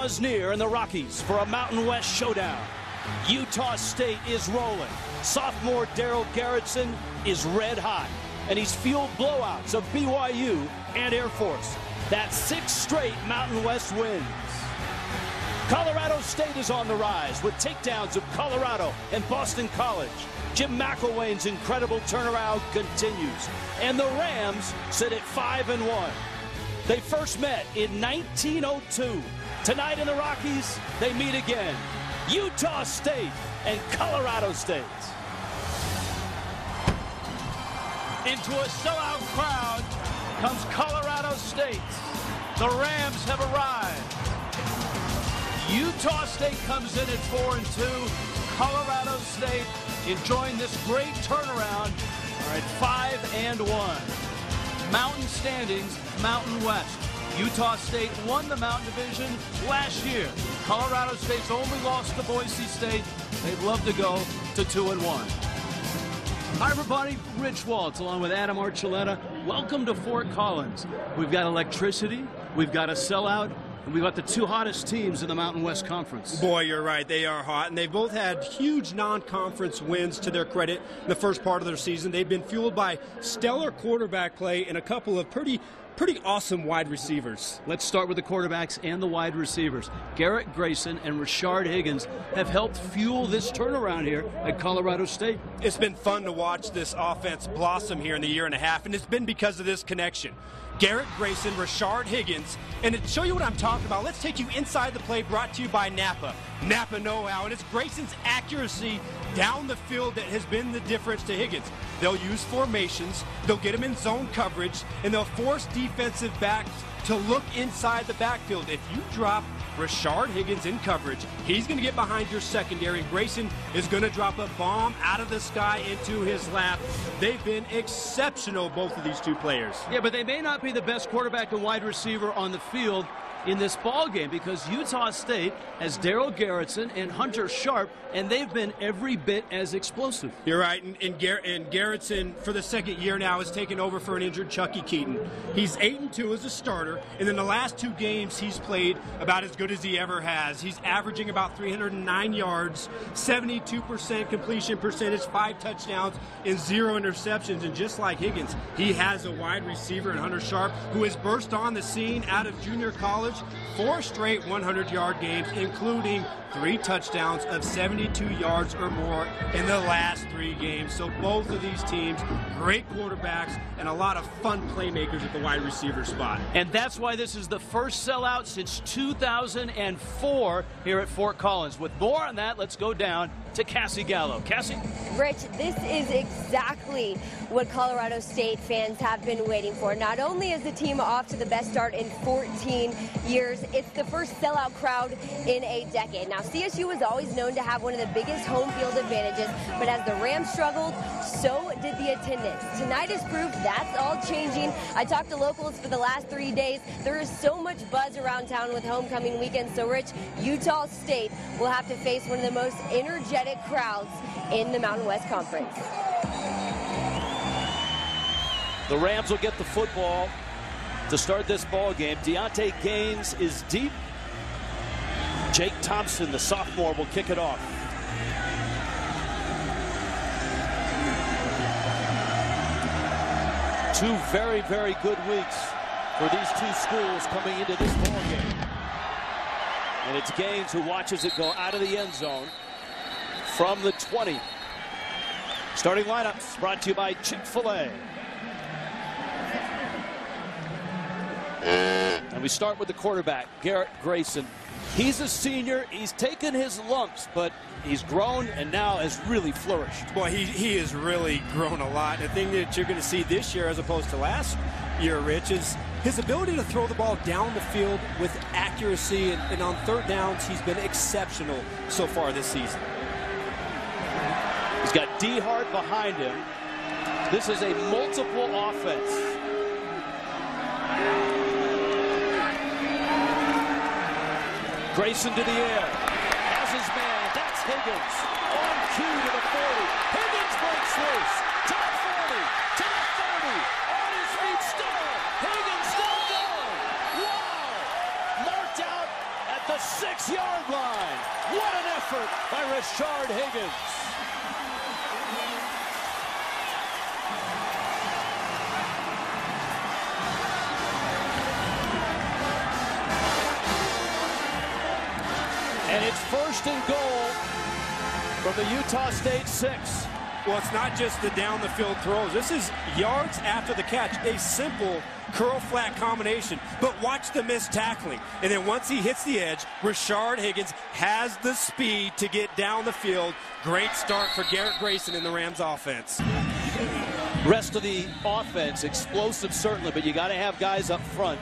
draws near in the Rockies for a Mountain West showdown. Utah State is rolling. Sophomore Darrell Garretson is red hot, and he's fueled blowouts of BYU and Air Force. That's 6 straight Mountain West wins. Colorado State is on the rise with takedowns of Colorado and Boston College. Jim McElwain's incredible turnaround continues, and the Rams sit at 5-1. They first met in 1902. Tonight in the Rockies, they meet again. Utah State and Colorado State. Into a sellout crowd comes Colorado State. The Rams have arrived. Utah State comes in at 4-2. Colorado State enjoying this great turnaround are at 5-1. Mountain standings, Mountain West. Utah State won the Mountain Division last year. Colorado State's only lost to Boise State. They'd love to go to 2-1. Hi everybody, Rich Waltz along with Adam Archuleta. Welcome to Fort Collins. We've got electricity, we've got a sellout, and we've got the 2 hottest teams in the Mountain West Conference. Boy, you're right. They are hot, and they've both had huge non-conference wins to their credit in the first part of their season. They've been fueled by stellar quarterback play and a couple of pretty awesome wide receivers. Let's start with the quarterbacks and the wide receivers. Garrett, Grayson, and Rasard Higgins have helped fuel this turnaround here at Colorado State. It's been fun to watch this offense blossom here in the year and a half, and it's been because of this connection. Garrett, Grayson, Rasard Higgins. And to show you what I'm talking about, let's take you inside the play, brought to you by Napa. Napa know-how, and it's Grayson's accuracy down the field that has been the difference to Higgins. They'll use formations, they'll get him in zone coverage, and they'll force defensive backs to look inside the backfield. If you drop Rasard Higgins in coverage, he's going to get behind your secondary, and Grayson is going to drop a bomb out of the sky into his lap. They've been exceptional, both of these 2 players. Yeah, but they may not be the best quarterback and wide receiver on the field in this ball game, because Utah State has Darrell Garretson and Hunter Sharp, and they've been every bit as explosive. You're right, and Garretson, for the 2nd year now, has taken over for an injured Chucky Keaton. He's 8-2 as a starter, and in the last 2 games, he's played about as good as he ever has. He's averaging about 309 yards, 72% completion percentage, 5 touchdowns, and 0 interceptions. And just like Higgins, he has a wide receiver in Hunter Sharp, who has burst on the scene out of junior college. 4 straight 100-yard games, including 3 touchdowns of 72 yards or more in the last 3 games. So both of these teams, great quarterbacks and a lot of fun playmakers at the wide receiver spot. And that's why this is the first sellout since 2004 here at Fort Collins. With more on that, let's go down to Cassie Gallo. Cassie? Rich, this is exactly what Colorado State fans have been waiting for. Not only is the team off to the best start in 14 years, it's the first sellout crowd in a decade. Now, CSU was always known to have one of the biggest home field advantages, but as the Rams struggled, so did the attendance. Tonight is proof that's all changing. I talked to locals for the last 3 days. There is so much buzz around town with homecoming weekend. So, Rich, Utah State will have to face one of the most energetic crowds in the Mountain West Conference. The Rams will get the football to start this ball game. Deontay Gaines is deep. Jake Thompson, the sophomore, will kick it off. Two very, very good weeks for these 2 schools coming into this ball game. And it's Gaines who watches it go out of the end zone from the 20. Starting lineups brought to you by Chick-fil-A. And we start with the quarterback, Garrett Grayson. He's a senior. He's taken his lumps, but he's grown and now has really flourished. Boy, he has really grown a lot. The thing that you're going to see this year as opposed to last year, Rich, is his ability to throw the ball down the field with accuracy, and on 3rd downs, he's been exceptional so far this season. He's got D. Hart behind him. This is a multiple offense. Grayson to the air. Has his man. That's Higgins. On cue to the 40. Higgins breaks loose. To the 40. To the 30. On his feet still. Higgins still going. Wow. Marked out at the 6-yard line. What an effort by Rasard Higgins. And it's 1st and goal from the Utah State 6. Well, it's not just the down the field throws. This is yards after the catch. A simple curl flat combination. But watch the missed tackling. And then once he hits the edge, Rasard Higgins has the speed to get down the field. Great start for Garrett Grayson in the Rams offense. Rest of the offense, explosive certainly, but you got to have guys up front.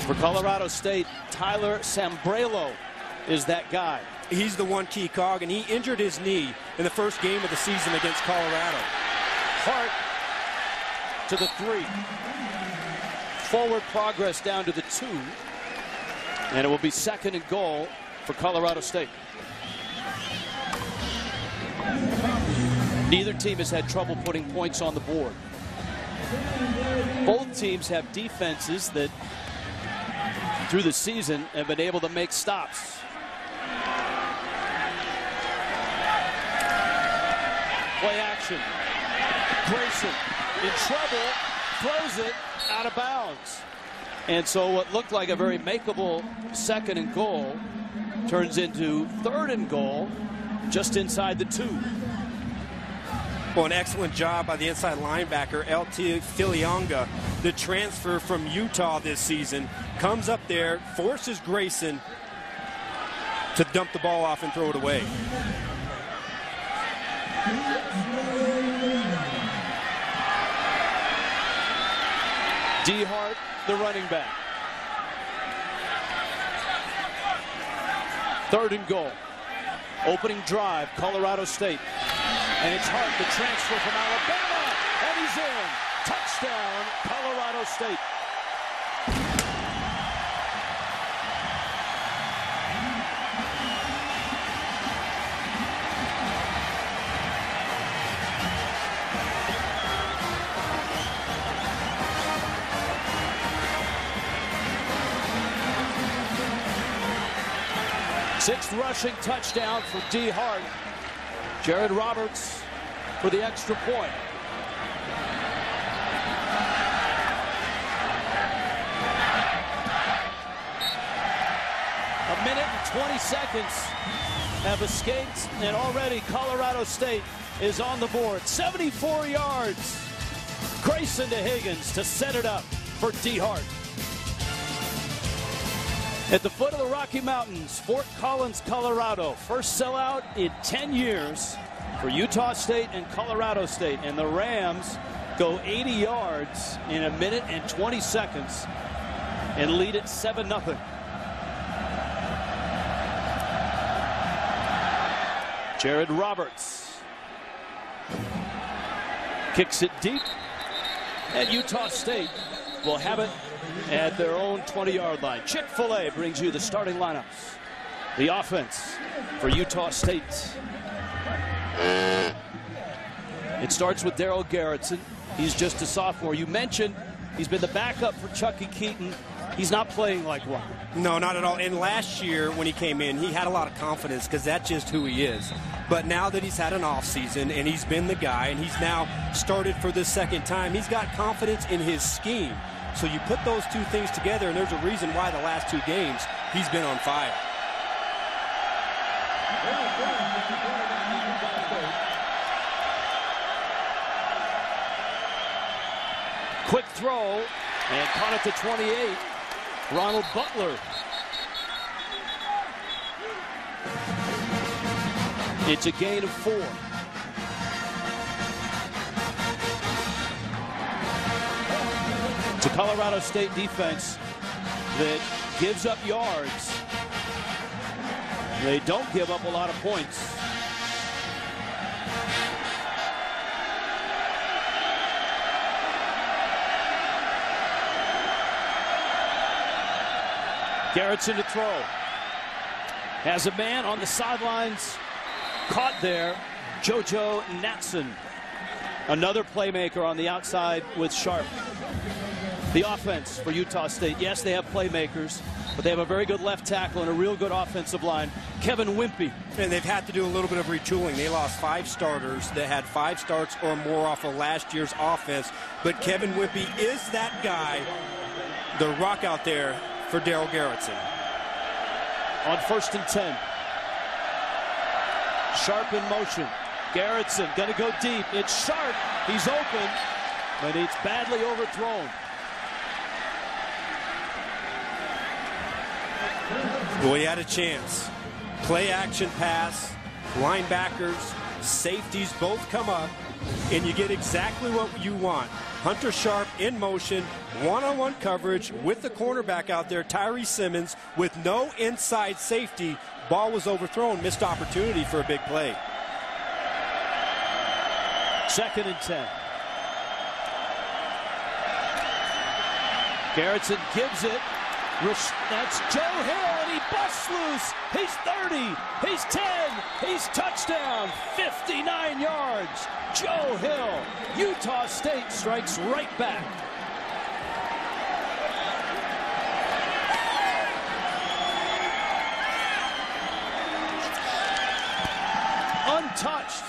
For Colorado State, Tyler Sambrailo is that guy. He's the one key cog, and he injured his knee in the first game of the season against Colorado. Hart to the 3. Forward progress down to the 2. And it will be 2nd and goal for Colorado State. Neither team has had trouble putting points on the board. Both teams have defenses that through the season have been able to make stops. Play action. Grayson in trouble, throws it out of bounds. And so what looked like a very makeable 2nd and goal turns into 3rd and goal just inside the 2. Well, an excellent job by the inside linebacker, LT Filianga, the transfer from Utah this season, comes up there, forces Grayson to dump the ball off and throw it away. D. Hart, the running back. 3rd and goal. Opening drive, Colorado State. And it's Hart, the transfer from Alabama. And he's in. Touchdown, Colorado State. Sixth rushing touchdown for D. Hart. Jared Roberts for the extra point. A minute and 20 seconds have escaped, and already Colorado State is on the board. 74 yards. Grayson to Higgins to set it up for D. Hart. At the foot of the Rocky Mountains, Fort Collins, Colorado. First sellout in 10 years for Utah State and Colorado State. And the Rams go 80 yards in a minute and 20 seconds and lead it 7-0. Jared Roberts kicks it deep, and Utah State will have it at their own 20-yard line. Chick-fil-A brings you the starting lineups. The offense for Utah State. It starts with Darrell Garretson. He's just a sophomore. You mentioned he's been the backup for Chucky Keaton. He's not playing like one. No, not at all. And last year when he came in, he had a lot of confidence because that's just who he is. But now that he's had an offseason and he's been the guy and he's now started for the 2nd time, he's got confidence in his scheme. So you put those two things together, and there's a reason why the last 2 games he's been on fire. Quick throw, and caught it to 28. Ronald Butler. It's a gain of 4. It's a Colorado State defense that gives up yards. They don't give up a lot of points. Garretson to throw. Has a man on the sidelines. Caught there, JoJo Natson. Another playmaker on the outside with Sharp. The offense for Utah State. Yes, they have playmakers. But they have a very good left tackle and a real good offensive line, Kevin Wimpy. And they've had to do a little bit of retooling. They lost 5 starters that had 5 starts or more off of last year's offense. But Kevin Wimpy is that guy, the rock out there for Darrell Garretson. On 1st and 10. Sharp in motion. Garretson going to go deep. It's Sharp. He's open, but it's badly overthrown. Well, he had a chance. Play action pass, linebackers, safeties both come up, and you get exactly what you want. Hunter Sharp in motion, one-on-one coverage with the cornerback out there, Tyree Simmons, with no inside safety. Ball was overthrown, missed opportunity for a big play. 2nd and 10. Garretson gives it. That's Joe Hill, and he busts loose. He's 30. He's 10. He's touchdown. 59 yards. Joe Hill. Utah State strikes right back. Untouched.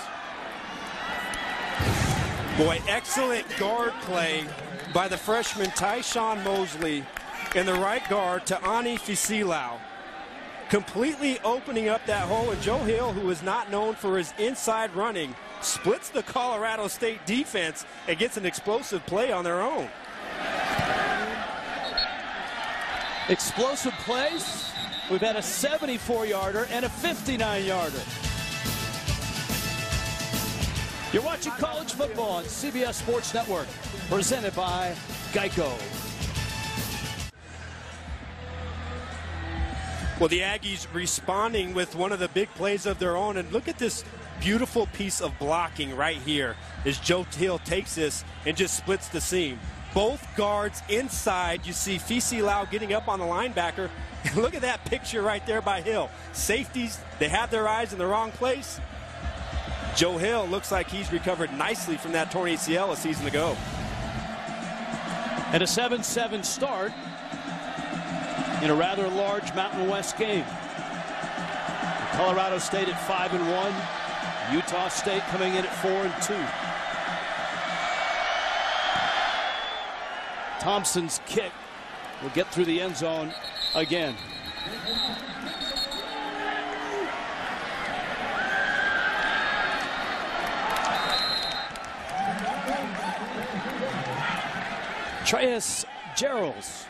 Boy, excellent guard play by the freshman Tyshawn Mosley and the right guard to Ani Fisilau, completely opening up that hole. And Joe Hill, who is not known for his inside running, splits the Colorado State defense and gets an explosive play on their own. Explosive plays. We've had a 74-yarder and a 59-yarder. You're watching college football on CBS Sports Network, presented by Geico. Well, the Aggies responding with one of the big plays of their own. And look at this beautiful piece of blocking right here as Joe Hill takes this and just splits the seam. Both guards inside. You see Fisilau getting up on the linebacker. And look at that picture right there by Hill. Safeties, they have their eyes in the wrong place. Joe Hill looks like he's recovered nicely from that torn ACL a season ago. And a 7-7 start in a rather large Mountain West game. Colorado State at 5-1. Utah State coming in at 4-2. Thompson's kick will get through the end zone again. Treyas Gerald's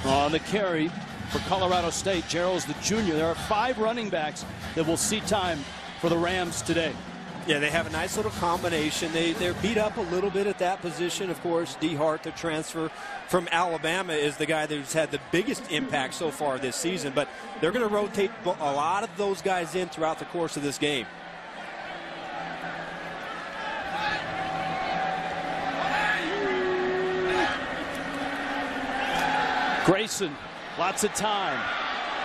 on the carry for Colorado State. Gerald's the junior. There are 5 running backs that will see time for the Rams today. Yeah, they have a nice little combination. They're beat up a little bit at that position. Of course, D. Hart, the transfer from Alabama, is the guy that's had the biggest impact so far this season. But they're going to rotate a lot of those guys in throughout the course of this game. Grayson, lots of time,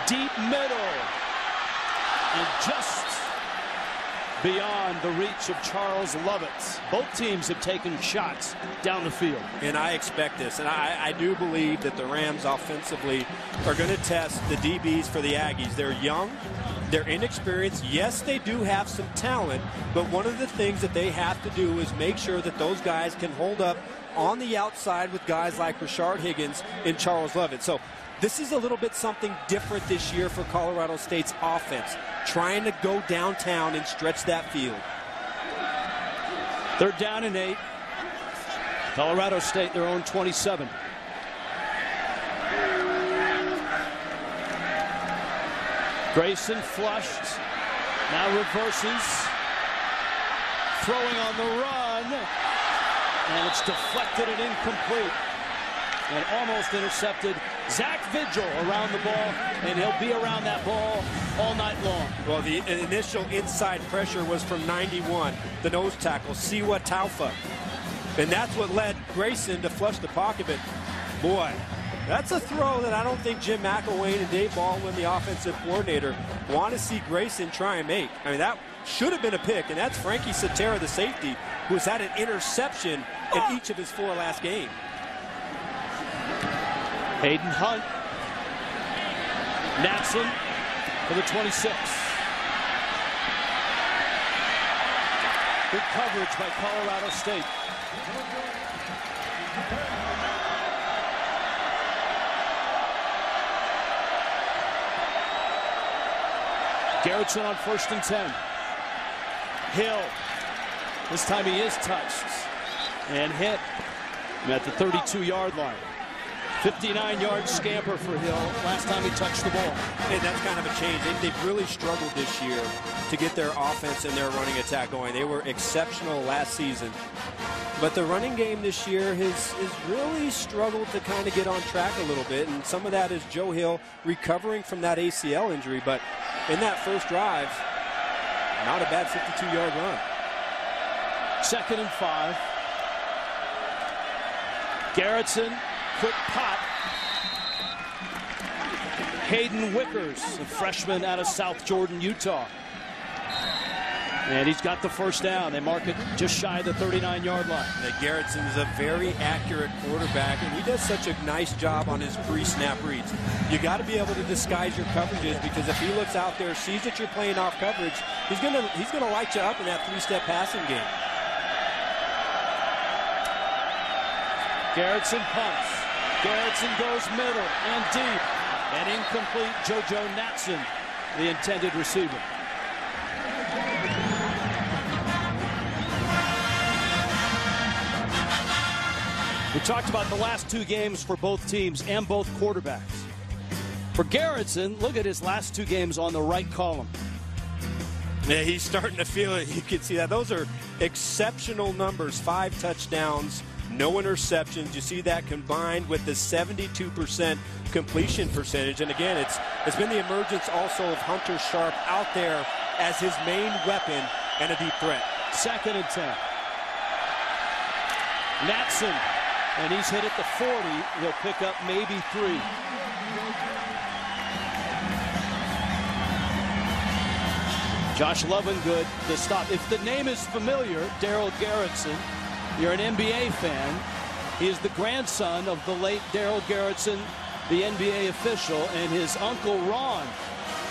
deep middle, and just beyond the reach of Charles Lovett. Both teams have taken shots down the field. And I expect this, and I do believe that the Rams offensively are going to test the DBs for the Aggies. They're young, they're inexperienced. Yes, they do have some talent, but one of the things that they have to do is make sure that those guys can hold up on the outside with guys like Rasard, Higgins, and Charles Lovett. So this is a little bit something different this year for Colorado State's offense, trying to go downtown and stretch that field. 3rd down and 8. Colorado State, their own 27. Grayson flushed, now reverses, throwing on the run, and it's deflected and incomplete, and almost intercepted. Zach Vigil around the ball, and he'll be around that ball all night long. Well, the initial inside pressure was from 91, the nose tackle, Siwa Taufa. And that's what led Grayson to flush the pocket. But boy, that's a throw that I don't think Jim McElwain and Dave Baldwin, the offensive coordinator, want to see Grayson try and make. I mean, that should have been a pick, and that's Frankie Satera, the safety, who's had an interception in each of his 4 last games. Hayden Hunt Natson for the 26. Good coverage by Colorado State. Garretson on 1st and 10. Hill. This time he is touched and hit at the 32-yard line. 59-yard scamper for Hill last time he touched the ball. And that's kind of a change. They've really struggled this year to get their offense and their running attack going. They were exceptional last season. But the running game this year has really struggled to kind of get on track a little bit. And some of that is Joe Hill recovering from that ACL injury. But in that first drive, not a bad 52-yard run. 2nd and 5. Garretson, quick pop. Hayden Wickers, a freshman out of South Jordan, Utah. And he's got the first down. They mark it just shy of the 39-yard line. Garretson is a very accurate quarterback, and he does such a nice job on his pre-snap reads. You got to be able to disguise your coverages, because if he looks out there, sees that you're playing off coverage, he's gonna light you up in that 3-step passing game. Garretson punts. Garretson goes middle and deep. And incomplete. JoJo Natson, the intended receiver. We talked about the last 2 games for both teams and both quarterbacks. For Garretson, look at his last 2 games on the right column. Yeah, he's starting to feel it. You can see that. Those are exceptional numbers. 5 touchdowns, no interceptions. You see that combined with the 72% completion percentage. And again, it's been the emergence also of Hunter Sharp out there as his main weapon and a deep threat. 2nd and 10. Natson, and he's hit at the 40. He'll pick up maybe 3. Josh Lovingood, the stop. If the name is familiar, Darrell Garretson, you're an NBA fan. He is the grandson of the late Darrell Garretson, the NBA official, and his uncle Ron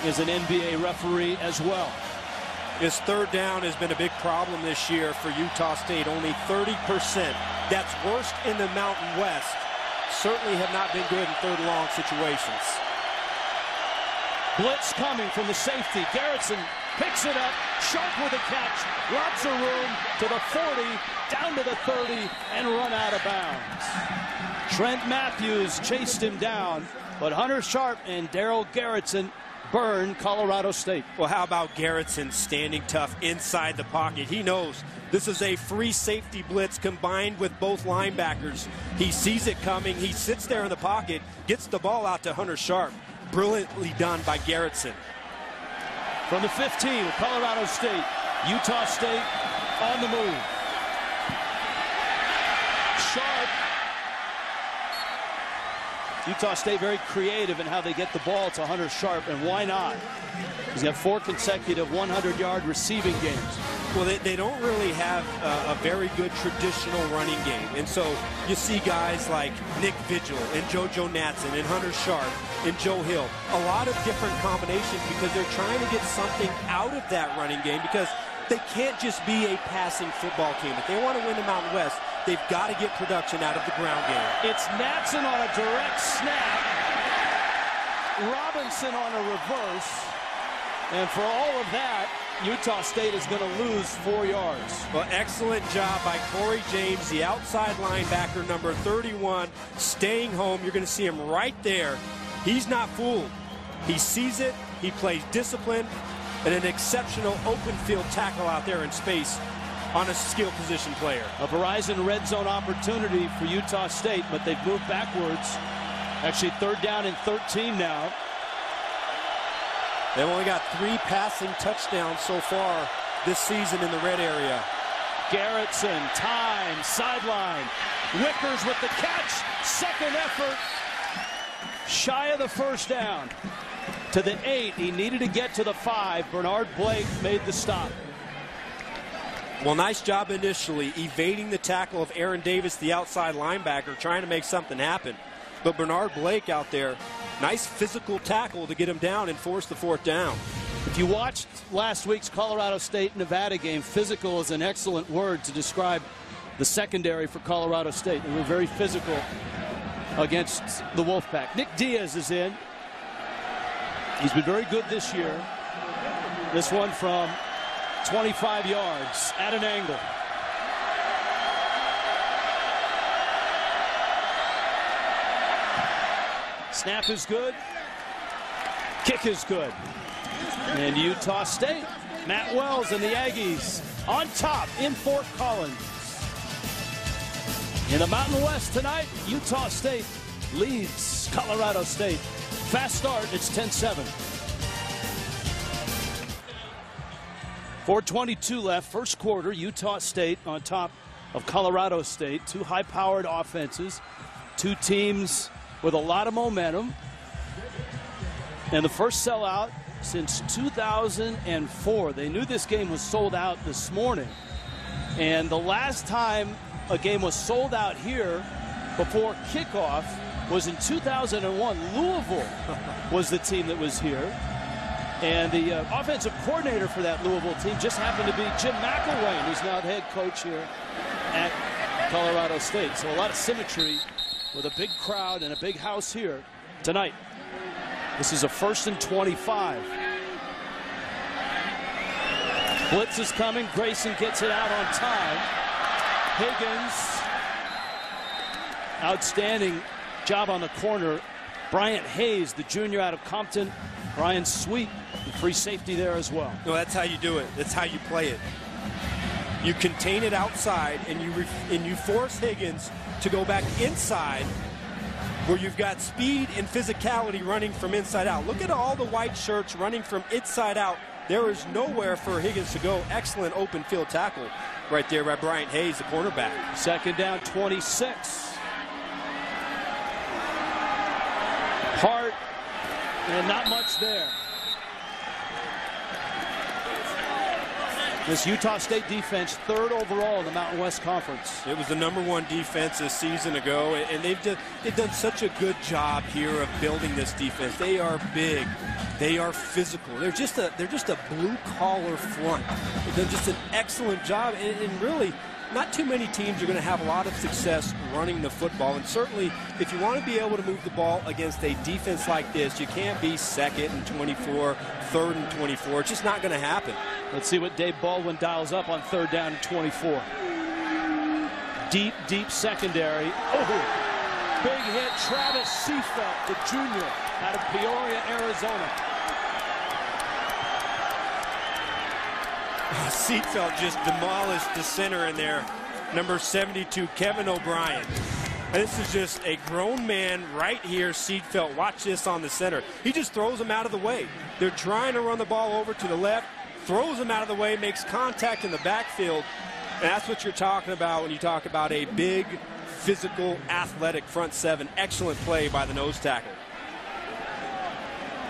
is an NBA referee as well. His 3rd down has been a big problem this year for Utah State. Only 30%. That's worst in the Mountain West. Certainly have not been good in 3rd and long situations. Blitz coming from the safety. Garretson picks it up. Sharp with a catch. Lots of room to the 40, down to the 30, and run out of bounds. Trent Matthews chased him down, but Hunter Sharp and Darrell Garretson burn Colorado State. Well, how about Garretson standing tough inside the pocket? He knows this is a free safety blitz combined with both linebackers. He sees it coming. He sits there in the pocket, gets the ball out to Hunter Sharp. Brilliantly done by Garretson. From the 15 of Colorado State, Utah State on the move. Sharp. Utah State very creative in how they get the ball to Hunter Sharp, and why not? He's got 4 consecutive 100-yard receiving games. Well, they don't really have a very good traditional running game. And so you see guys like Nick Vigil and JoJo Natson and Hunter Sharp and Joe Hill. A lot of different combinations because they're trying to get something out of that running game, because they can't just be a passing football team. If they want to win the Mountain West, they've got to get production out of the ground game. It's Natson on a direct snap. Robinson on a reverse. And for all of that, Utah State is going to lose 4 yards. Well, excellent job by Corey James, the outside linebacker, number 31, staying home. You're going to see him right there. He's not fooled. He sees it. He plays discipline, and an exceptional open field tackle out there in space on a skilled position player. A Verizon red zone opportunity for Utah State, but they've moved backwards. Actually, 3rd down and 13 now. They've only got 3 passing touchdowns so far this season in the red area. Garretson, time, sideline. Wickers with the catch. 2nd effort. Shy of the 1st down. To the 8. He needed to get to the 5. Bernard Blake made the stop. Well, nice job initially evading the tackle of Aaron Davis, the outside linebacker, trying to make something happen. But Bernard Blake out there Nice physical tackle to get him down and force the 4th down. If you watched last week's Colorado State-Nevada game, physical is an excellent word to describe the secondary for Colorado State. They were very physical against the Wolfpack. Nick Diaz is in. He's been very good this year. This one from 25 yards at an angle. Snap is good. Kick is good. And Utah State, Matt Wells and the Aggies on top in Fort Collins. In the Mountain West tonight, Utah State leads Colorado State. Fast start, it's 10-7. 4:22 left, first quarter. Utah State on top of Colorado State. Two high-powered offenses, two teams with a lot of momentum. And the first sellout since 2004. They knew this game was sold out this morning. And the last time a game was sold out here before kickoff was in 2001. Louisville was the team that was here. And the offensive coordinator for that Louisville team just happened to be Jim McElwain, who's now the head coach here at Colorado State. So a lot of symmetry with a big crowd and a big house here tonight. This is a 1st and 25. Blitz is coming. Grayson gets it out on time. Higgins, outstanding job on the corner. Bryant Hayes, the junior out of Compton. Brian Sweet, the free safety there as well. No, that's how you do it. That's how you play it. You contain it outside, and you force Higgins to go back inside, where you've got speed and physicality running from inside out. Look at all the white shirts running from inside out. There is nowhere for Higgins to go. Excellent open field tackle right there by Bryant Hayes, the cornerback. 2nd down, 26. Hart, and not much there. This Utah State defense, 3rd overall in the Mountain West Conference. It was the #1 defense a season ago, and they've done such a good job here of building this defense. They are big, they are physical. They're just a blue collar front. They've done just an excellent job, and really, not too many teams are going to have a lot of success running the football. And certainly, if you want to be able to move the ball against a defense like this, you can't be 2nd and 24, 3rd and 24. It's just not going to happen. Let's see what Dave Baldwin dials up on 3rd down and 24. Deep, deep secondary. Oh, big hit. Travis Seafelt, the junior out of Peoria, Arizona. Seatfeld just demolished the center in there. Number 72, Kevin O'Brien. This is just a grown man right here, Seatfeld. Watch this on the center. He just throws him out of the way. They're trying to run the ball over to the left, throws him out of the way, makes contact in the backfield. And that's what you're talking about when you talk about a big, physical, athletic front seven. Excellent play by the nose tackle.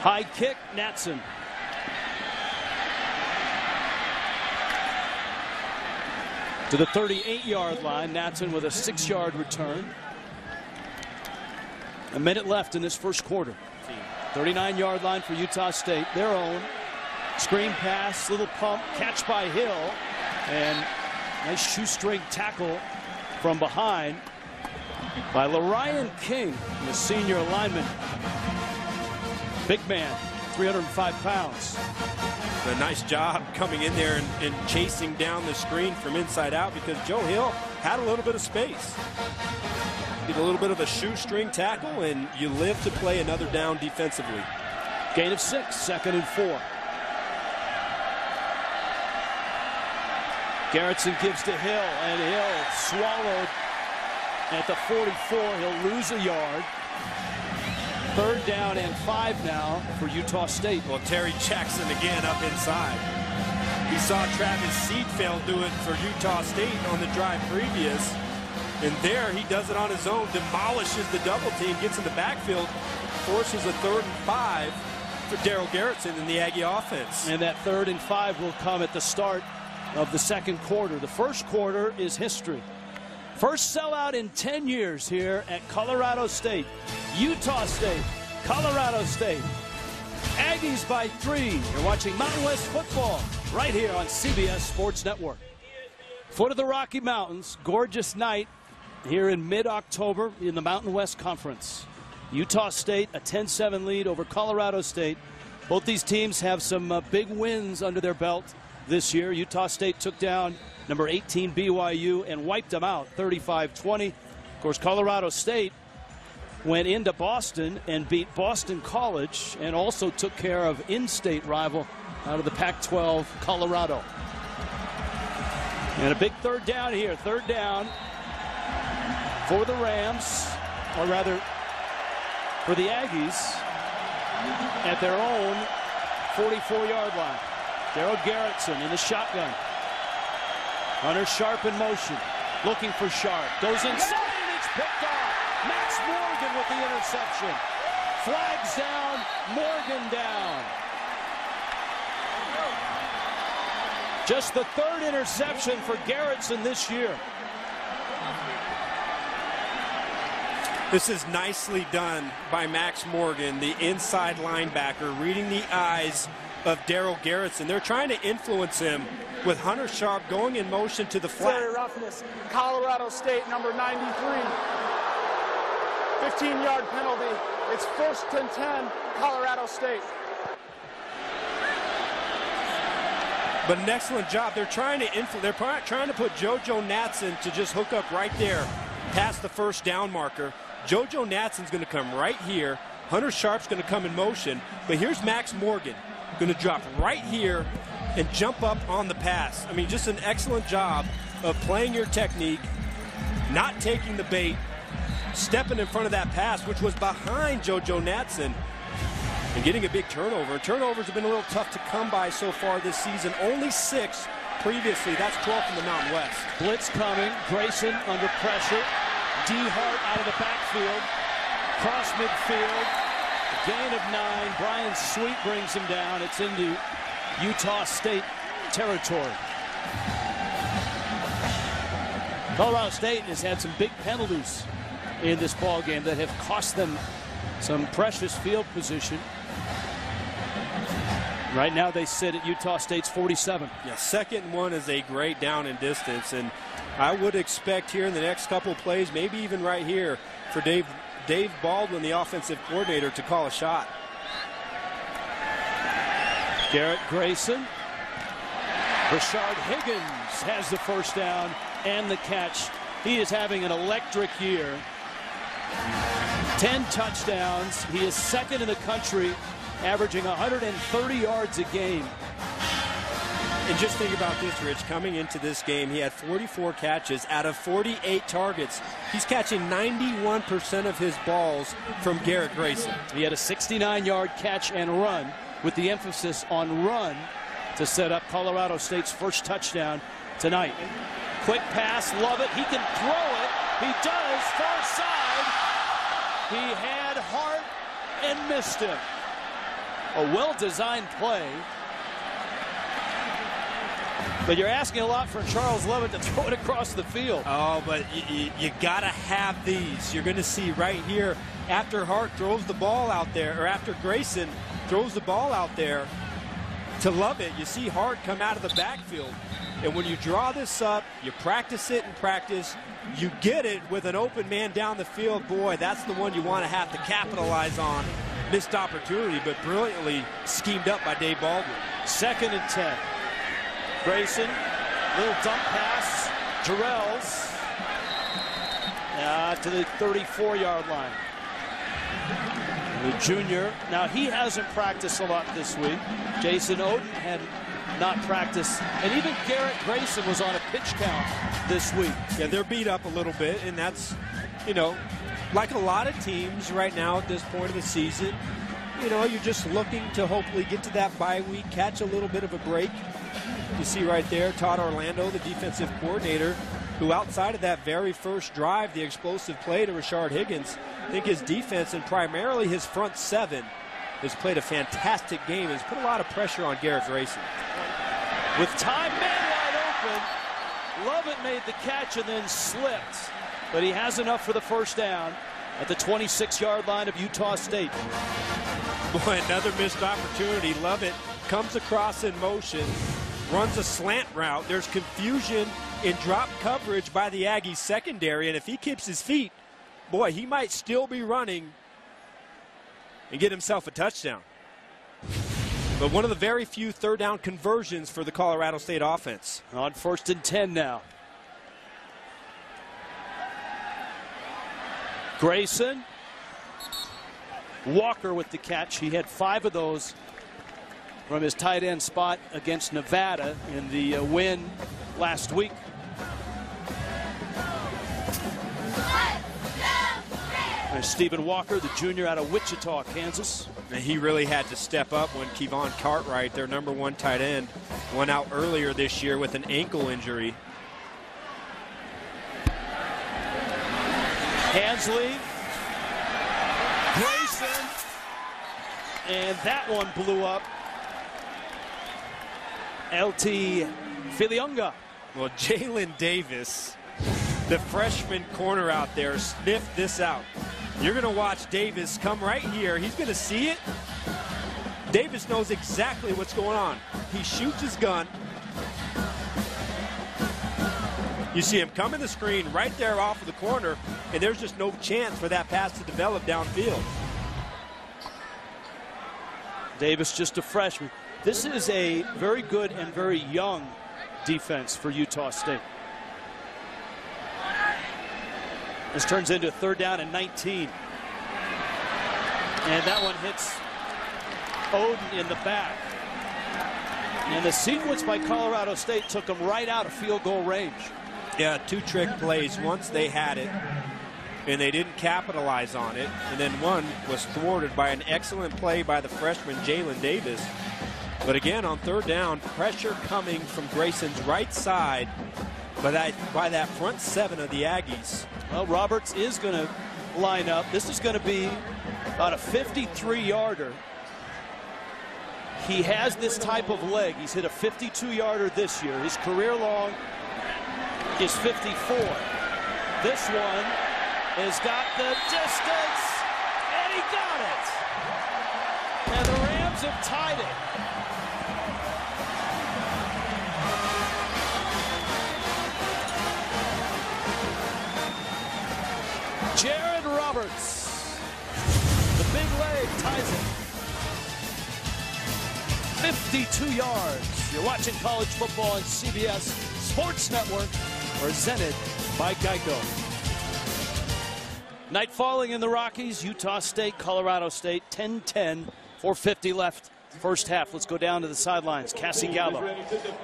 High kick, Natson. To the 38-yard line, Natson with a 6-yard return. A minute left in this first quarter. 39-yard line for Utah State, their own. Screen pass, little pump, catch by Hill, and nice shoestring tackle from behind by LaRyan King, the senior lineman. Big man, 305 pounds. A nice job coming in there and chasing down the screen from inside out, because Joe Hill had a little bit of space. Get a little bit of a shoestring tackle, and you live to play another down defensively. Gain of 6, 2nd and 4. Garretson gives to Hill, and Hill swallowed at the 44. He'll lose a yard. 3rd down and 5 now for Utah State. Well, Terry Jackson again up inside. He saw Travis Seatfeld do it for Utah State on the drive previous. And there he does it on his own, demolishes the double team, gets in the backfield, forces a 3rd and 5 for Darrell Garretson in the Aggie offense. And that 3rd and 5 will come at the start of the second quarter. The first quarter is history. First sellout in 10 years here at Colorado State. Utah State Colorado State. Aggies by 3. You're watching Mountain West football right here on CBS Sports Network. Foot of the Rocky Mountains, gorgeous night here in mid-October in the Mountain West Conference. Utah State, a 10-7 lead over Colorado State. Both these teams have some big wins under their belt this year. Utah State took down number 18 BYU and wiped them out 35-20. Of course, Colorado State went into Boston and beat Boston College and also took care of in-state rival out of the Pac-12, Colorado. And a big third down here. Third down for the Rams, or rather for the Aggies, at their own 44-yard line. Darrell Garretson in the shotgun. Hunter Sharp in motion, looking for Sharp. Goes inside and it's picked off. Max Morgan with the interception. Flags down, Morgan down. Just the third interception for Garretson this year. This is nicely done by Max Morgan, the inside linebacker, reading the eyes of Darrell Garretson. They're trying to influence him with Hunter Sharp going in motion to the flat. Very roughness. Colorado State, number 93. 15-yard penalty. It's 1st and 10, Colorado State. But an excellent job. They're trying to they're trying to put JoJo Natson to just hook up right there past the first down marker. JoJo Natson's going to come right here. Hunter Sharp's going to come in motion. But here's Max Morgan going to drop right here and jump up on the pass. I mean, just an excellent job of playing your technique, not taking the bait, stepping in front of that pass, which was behind JoJo Natson, and getting a big turnover. Turnovers have been a little tough to come by so far this season. Only 6 previously. That's 12th in the Mountain West. Blitz coming. Grayson under pressure. D. Hart out of the backfield. Cross midfield. Gain of 9. Brian Sweet brings him down. It's into Utah State territory. Colorado State has had some big penalties in this ball game that have cost them some precious field position. Right now they sit at Utah State's 47. Yeah, 2nd and 1 is a great down and distance, and I would expect here in the next couple plays, maybe even right here, for Dave Baldwin, the offensive coordinator, to call a shot. Garrett Grayson. Rasard Higgins has the first down and the catch. He is having an electric year. 10 touchdowns. He is 2nd in the country, averaging 130 yards a game. And just think about this, Rich. Coming into this game, he had 44 catches out of 48 targets. He's catching 91% of his balls from Garrett Grayson. He had a 69-yard catch and run, with the emphasis on run, to set up Colorado State's first touchdown tonight. Quick pass, love it. He can throw it. He does, far side. He had Hart and missed him. A well-designed play. But you're asking a lot for Charles Lovett to throw it across the field. Oh, but you got to have these. You're going to see right here, after Hart throws the ball out there, or after Grayson throws the ball out there to Lovett, you see Hart come out of the backfield. And when you draw this up, you practice it in practice, you get it with an open man down the field. Boy, that's the one you want to have to capitalize on. Missed opportunity, but brilliantly schemed up by Dave Baldwin. 2nd and 10. Grayson, little dump pass. Jarrell's to the 34-yard line. The junior. Now, he hasn't practiced a lot this week. Jason Oden had not practiced. And even Garrett Grayson was on a pitch count this week. Yeah, they're beat up a little bit, and that's, you know, like a lot of teams right now at this point of the season, you know, you're just looking to hopefully get to that bye week, catch a little bit of a break. You see right there, Todd Orlando, the defensive coordinator, who outside of that very first drive, the explosive play to Rasard Higgins, I think his defense and primarily his front 7 has played a fantastic game. Has put a lot of pressure on Garrett Grayson. With time man wide open, Lovett made the catch and then slipped. But he has enough for the first down. at the 26-yard line of Utah State. Boy, another missed opportunity. Lovett comes across in motion, runs a slant route. There's confusion in drop coverage by the Aggies secondary, and if he keeps his feet, boy, he might still be running and get himself a touchdown. But one of the very few third down conversions for the Colorado State offense. On 1st and 10 now. Grayson. Walker with the catch. He had 5 of those from his tight end spot against Nevada in the win last week. And Stephen Walker, the junior out of Wichita, Kansas. And he really had to step up when Kevon Cartwright, their #1 tight end, went out earlier this year with an ankle injury. Hansley. Grayson. And that one blew up. LT Filiunga. Well, Jalen Davis, the freshman corner out there, sniffed this out. You're going to watch Davis come right here. He's going to see it. Davis knows exactly what's going on. He shoots his gun. You see him come in the screen right there off of the corner, and there's just no chance for that pass to develop downfield. Davis, just a freshman. This is a very good and very young defense for Utah State. This turns into 3rd down and 19. And that one hits Oden in the back. And the sequence by Colorado State took them right out of field goal range. Yeah, 2 trick plays. Once they had it, and they didn't capitalize on it. And then one was thwarted by an excellent play by the freshman Jalen Davis. But again, on 3rd down, pressure coming from Grayson's right side by that front 7 of the Aggies. Well, Roberts is going to line up. This is going to be about a 53-yarder. He has this type of leg. He's hit a 52-yarder this year. His career long is 54. This one has got the distance, and he got it. And the Rams have tied it. Jared Roberts, the big leg, ties it. 52 yards. You're watching college football on CBS Sports Network, presented by Geico. Night falling in the Rockies. Utah State, Colorado State, 10-10, 4:50 left. First half. Let's go down to the sidelines. Cassie Gallo.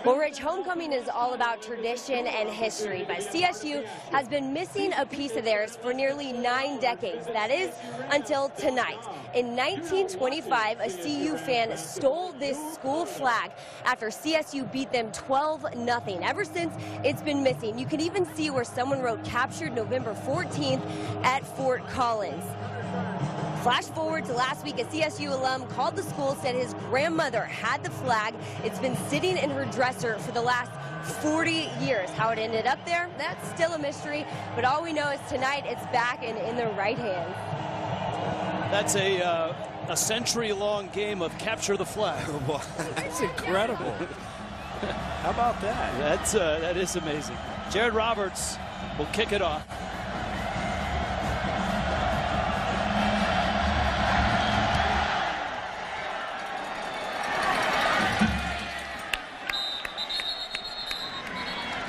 Well, Rich, homecoming is all about tradition and history, but CSU has been missing a piece of theirs for nearly 9 decades. That is, until tonight. In 1925, a CU fan stole this school flag after CSU beat them 12-0. Ever since, it's been missing. You can even see where someone wrote "captured November 14th at Fort Collins." Flash forward to last week, a CSU alum called the school, said his grandmother had the flag. It's been sitting in her dresser for the last 40 years. How it ended up there, that's still a mystery. But all we know is tonight it's back and in their right hands. That's a century-long game of capture the flag. Well, that's incredible. How about that? That is amazing. Jared Roberts will kick it off.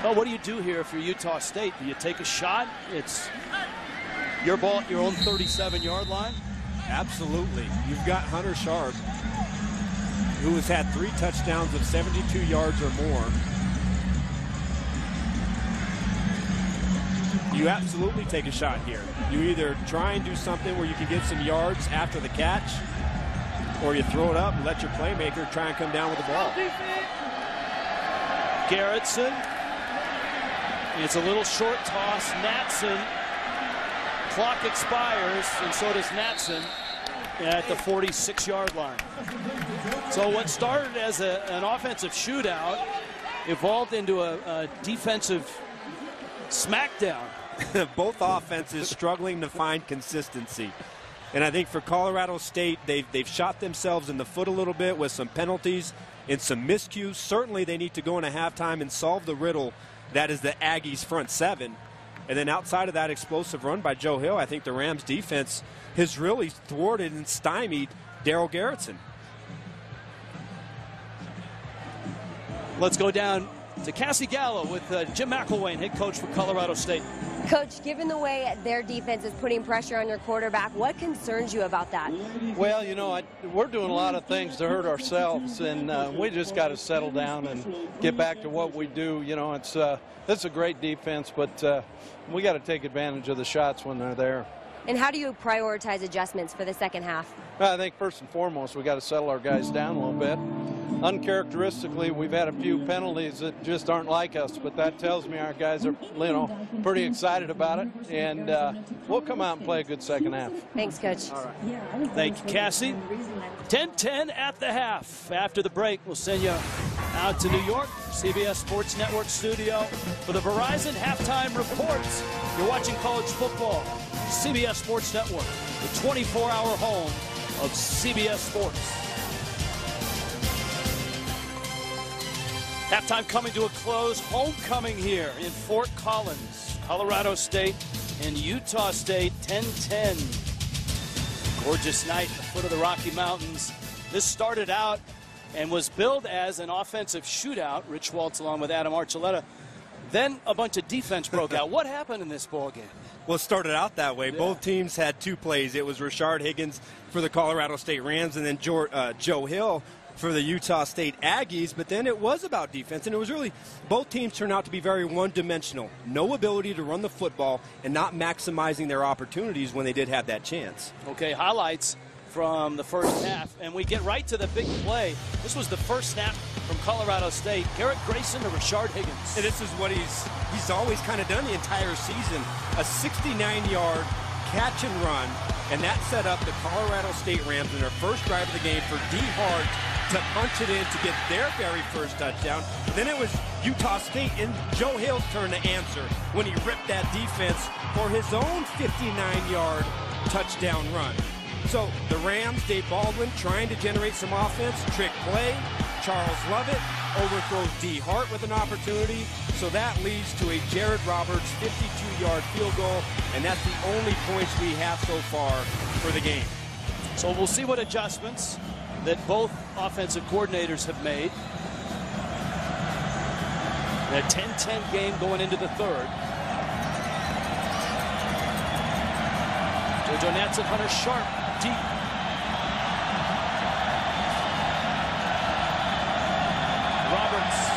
Well, what do you do here if you're Utah State? Do you take a shot? It's your ball at your own 37-yard line? Absolutely. You've got Hunter Sharp, who has had 3 touchdowns of 72 yards or more. You absolutely take a shot here. You either try and do something where you can get some yards after the catch, or you throw it up and let your playmaker try and come down with the ball. Garretson. It's a little short toss. Natson. Clock expires, and so does Natson at the 46-yard line. So what started as an offensive shootout evolved into a defensive smackdown Both offenses struggling to find consistency. And I think for Colorado State, they've shot themselves in the foot a little bit with some penalties and some miscues. Certainly they need to go into halftime and solve the riddle that is the Aggies' front seven. And then outside of that explosive run by Joe Hill, I think the Rams' defense has really thwarted and stymied Darrell Garretson. Let's go down to Cassie Gallo with Jim McElwain, head coach for Colorado State. Coach, given the way their defense is putting pressure on your quarterback, what concerns you about that? Well, you know, we're doing a lot of things to hurt ourselves, and we just got to settle down and get back to what we do. You know, it's a great defense, but we got to take advantage of the shots when they're there. And how do you prioritize adjustments for the second half? I think first and foremost, we got to settle our guys down a little bit. Uncharacteristically, we've had a few penalties that just aren't like us, but that tells me our guys are, you know, pretty excited about it, and we'll come out and play a good second half. Thanks, Coach. All right. Thank you, Cassie. 10-10 at the half. After the break, we'll send you out to New York, CBS Sports Network studio for the Verizon Halftime Reports. You're watching college football, CBS Sports Network, the 24-hour home of CBS Sports. Halftime coming to a close. Homecoming here in Fort Collins. Colorado State and Utah State 10-10. Gorgeous night at the foot of the Rocky Mountains. This started out and was billed as an offensive shootout. Rich Waltz along with Adam Archuleta. Then a bunch of defense broke out. What happened in this ball game? Well, it started out that way. Yeah. Both teams had two plays. It was Rasard Higgins for the Colorado State Rams and then Joe Hill for the Utah State Aggies, but then it was about defense, and it was really, both teams turned out to be very one-dimensional. No ability to run the football and not maximizing their opportunities when they did have that chance. Okay, highlights from the first half, and we get right to the big play. This was the first snap from Colorado State. Garrett Grayson to Rasard Higgins. And this is what he's always kind of done the entire season, a 69-yard catch and run, and that set up the Colorado State Rams in their first drive of the game for D. Hart to punch it in to get their very first touchdown. Then it was Utah State and Joe Hill's turn to answer when he ripped that defense for his own 59-yard touchdown run. So the Rams, Dave Baldwin trying to generate some offense, trick play. Charles Lovett overthrows D. Hart with an opportunity. So that leads to a Jared Roberts 52-yard field goal, and that's the only points we have so far for the game. So we'll see what adjustments that both offensive coordinators have made. A 10-10 game going into the third. JoJo Nance and Hunter Sharp deep. Roberts.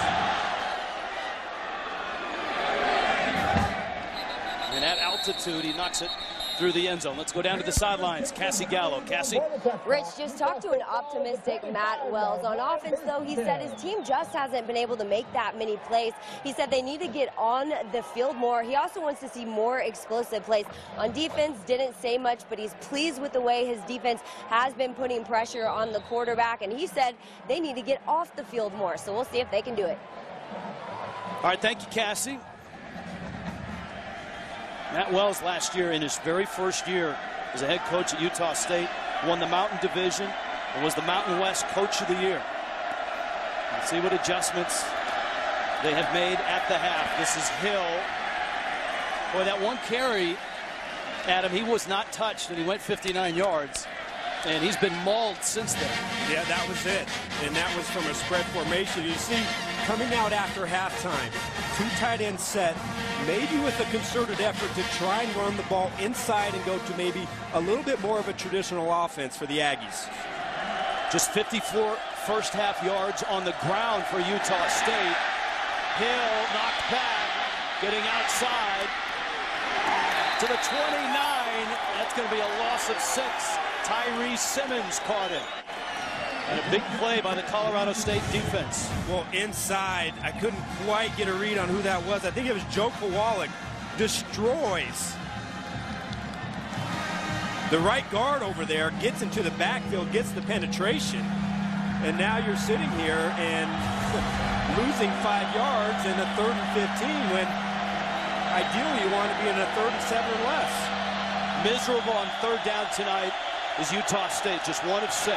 And at altitude, he knocks it through the end zone. Let's go down to the sidelines. Cassie Gallo. Cassie? Rich just talked to an optimistic Matt Wells. On offense, though, he said his team just hasn't been able to make that many plays. He said they need to get on the field more. He also wants to see more explosive plays. On defense, didn't say much, but he's pleased with the way his defense has been putting pressure on the quarterback, and he said they need to get off the field more. So we'll see if they can do it. All right, thank you, Cassie. Matt Wells last year, in his very first year as a head coach at Utah State, won the Mountain Division and was the Mountain West Coach of the Year. Let's see what adjustments they have made at the half. This is Hill. Boy, that one carry, Adam, he was not touched, and he went 59 yards. And he's been mauled since then. Yeah, that was it. And that was from a spread formation. You see, coming out after halftime, two tight end set, maybe with a concerted effort to try and run the ball inside and go to maybe a little bit more of a traditional offense for the Aggies. Just 54 first half yards on the ground for Utah State. Hill knocked back, getting outside to the 29. That's going to be a loss of 6. Tyree Simmons caught it. And a big play by the Colorado State defense. Well, inside, I couldn't quite get a read on who that was. I think it was Joe Kowalik. Destroys the right guard over there, gets into the backfield, gets the penetration. And now you're sitting here and losing 5 yards in a 3rd and 15 when Ideally, you want to be in a 37 or less. Miserable on third down tonight is Utah State, just 1 of 6.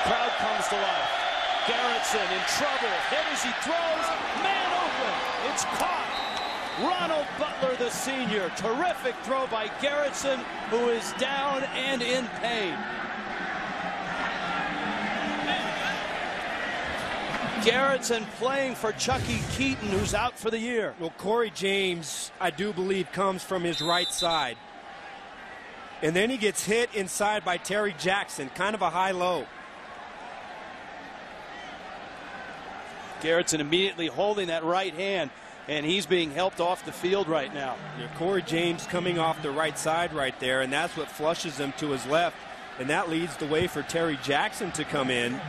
Crowd comes to life. Garretson in trouble, hit as he throws, man open, it's caught. Ronald Butler, the senior, terrific throw by Garretson, who is down and in pain. Garretson playing for Chucky Keaton, who's out for the year. Well, Corey James, I do believe, comes from his right side. And then he gets hit inside by Terry Jackson, kind of a high-low. Garretson immediately holding that right hand, and he's being helped off the field right now. Yeah, Corey James coming off the right side right there, and that's what flushes him to his left, and that leads the way for Terry Jackson to come in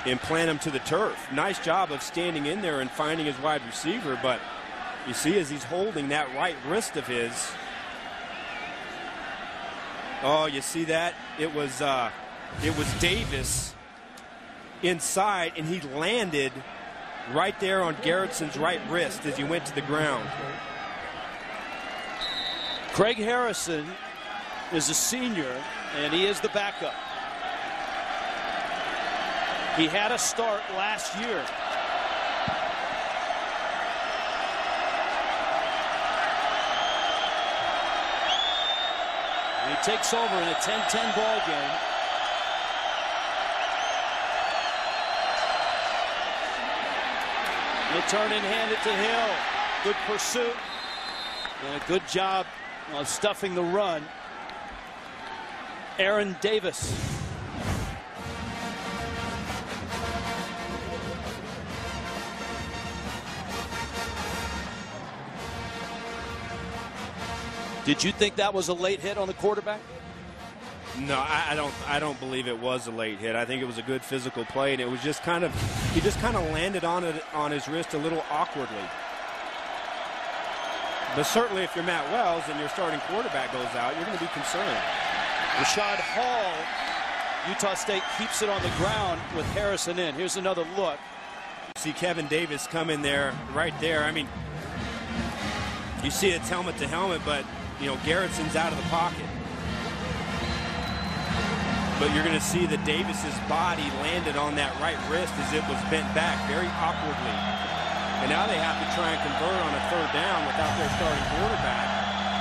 and plant him to the turf. Nice job of standing in there and finding his wide receiver, but you see as he's holding that right wrist of his. Oh, you see that? It was Davis inside, and he landed right there on Garrettson's right wrist as he went to the ground. Craig Harrison is a senior, and he is the backup. He had a start last year. And he takes over in a 10-10 ball game. He'll turn and hand it to Hill. Good pursuit. And a good job of stuffing the run. Aaron Davis. Did you think that was a late hit on the quarterback? No, I don't believe it was a late hit. I think it was a good physical play, and it was just kind of, he just kind of landed on it on his wrist a little awkwardly. But certainly if you're Matt Wells and your starting quarterback goes out, you're going to be concerned. Rashad Hall, Utah State keeps it on the ground with Harrison in. Here's another look. See Kevin Davis come in there, right there. I mean, you see it's helmet to helmet, but, you know, Garrettson's out of the pocket. But you're going to see that Davis's body landed on that right wrist as it was bent back very awkwardly. And now they have to try and convert on a third down without their starting quarterback.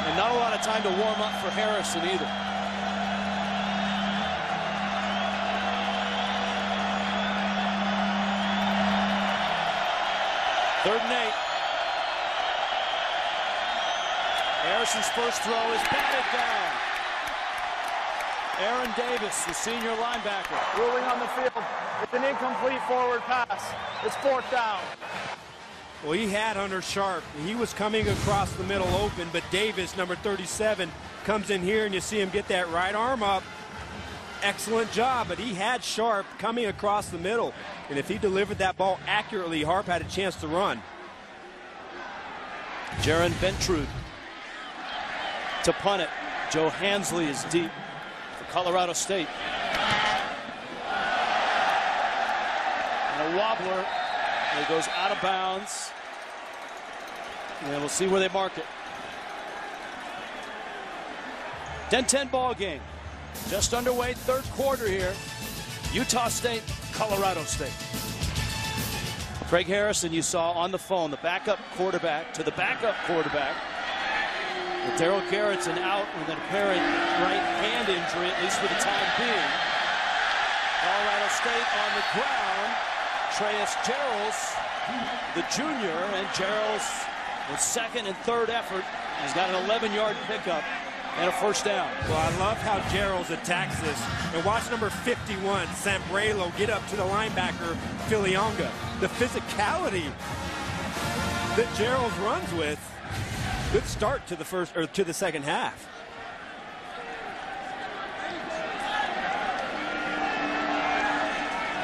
And not a lot of time to warm up for Harrison either. Third and 8. Harrison's first throw is batted down. Aaron Davis, the senior linebacker. Ruling on the field. It's an incomplete forward pass. It's 4th down. Well, he had Hunter Sharp. He was coming across the middle open, but Davis, number 37, comes in here, and you see him get that right arm up. Excellent job, but he had Sharp coming across the middle. And if he delivered that ball accurately, Harp had a chance to run. Jaron Bentrude to punt it. Joe Hansley is deep for Colorado State. And a wobbler. It goes out of bounds. And we'll see where they mark it. 10-10 ball game. Just underway, third quarter here. Utah State, Colorado State. Craig Harrison, you saw on the phone, the backup quarterback to the backup quarterback. With Darrell Garretson out with an apparent right hand injury, at least for the time being. Colorado State on the ground. Treyas Gerals, the junior, and Gerals with second and third effort has got an 11-yard pickup and a first down. Well, I love how Gerals attacks this. And watch number 51, Sambrelo, get up to the linebacker, Filionga. The physicality that Gerals runs with. Good start to the first or to the second half.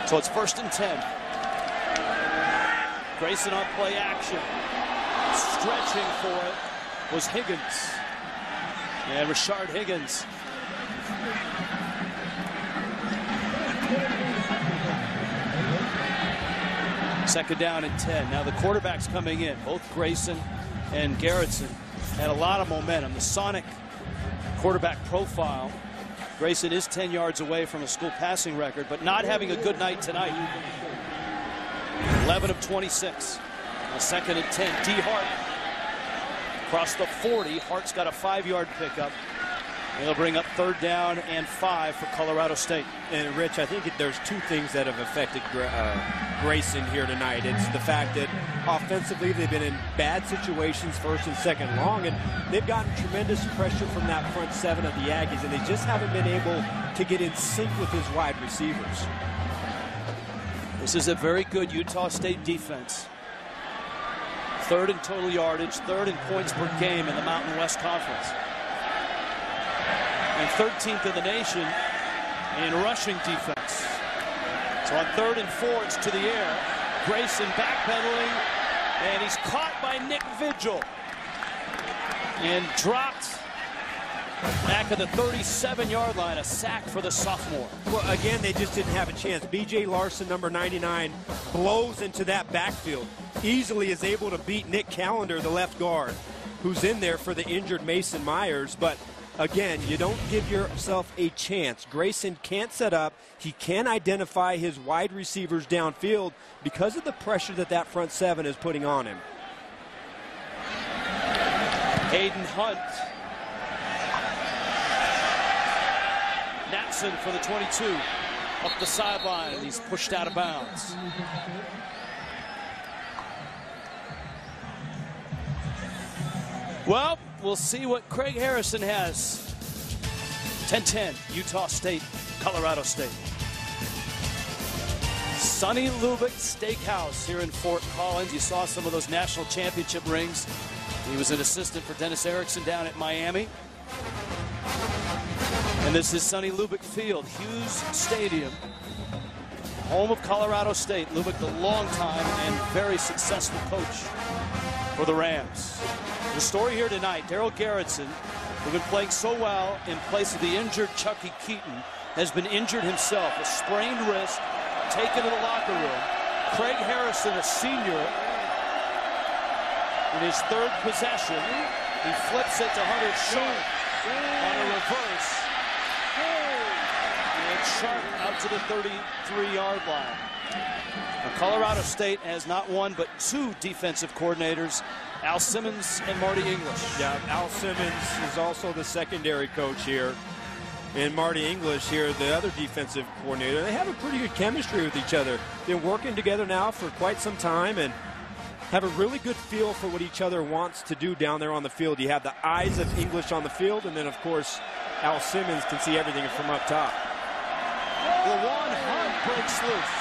So it's 1st and 10. Grayson on play action. Stretching for it was Higgins. And Rasard Higgins. Second down and 10. Now the quarterbacks coming in. Both Grayson and Garretson had a lot of momentum. The Sonic quarterback profile. Grayson is 10 yards away from a school passing record, but not having a good night tonight. 11 of 26. A second and 10. D. Hart across the 40. Hart's got a 5-yard pickup. They'll bring up third down and 5 for Colorado State. And Rich, I think there's two things that have affected Grayson here tonight. It's the fact that offensively they've been in bad situations first and second long, and they've gotten tremendous pressure from that front seven of the Aggies, and they just haven't been able to get in sync with his wide receivers. This is a very good Utah State defense. Third in total yardage, third in points per game in the Mountain West Conference. And 13th in the nation in rushing defense. So on 3rd and 4, it's to the air. Grayson backpedaling, and he's caught by Nick Vigil and dropped back at the 37-yard line. A sack for the sophomore. Well, again, they just didn't have a chance. B.J. Larson, number 99, blows into that backfield. Easily is able to beat Nick Callender, the left guard, who's in there for the injured Mason Myers. But again, you don't give yourself a chance. Grayson can't set up. He can't identify his wide receivers downfield because of the pressure that that front seven is putting on him. Hayden Hunt. Natson for the 22. Up the sideline, and he's pushed out of bounds. Well, we'll see what Craig Harrison has. 10-10, Utah State, Colorado State. Sonny Lubick Steakhouse here in Fort Collins. You saw some of those national championship rings. He was an assistant for Dennis Erickson down at Miami. And this is Sonny Lubick Field, Hughes Stadium, home of Colorado State. Lubick, the longtime and very successful coach for the Rams. The story here tonight, Darrell Garretson, who's been playing so well in place of the injured Chucky Keaton, has been injured himself, a sprained wrist, taken to the locker room. Craig Harrison, a senior, in his 3rd possession, he flips it to Hunter Sharp on a reverse. And Sharp out to the 33-yard line. Now, Colorado State has not one but 2 defensive coordinators, Al Simmons and Marty English. Yeah, Al Simmons is also the secondary coach here. And Marty English here, the other defensive coordinator. They have a pretty good chemistry with each other. Been working together now for quite some time and have a really good feel for what each other wants to do down there on the field. You have the eyes of English on the field, and then, of course, Al Simmons can see everything from up top. Lawan Hunt breaks loose.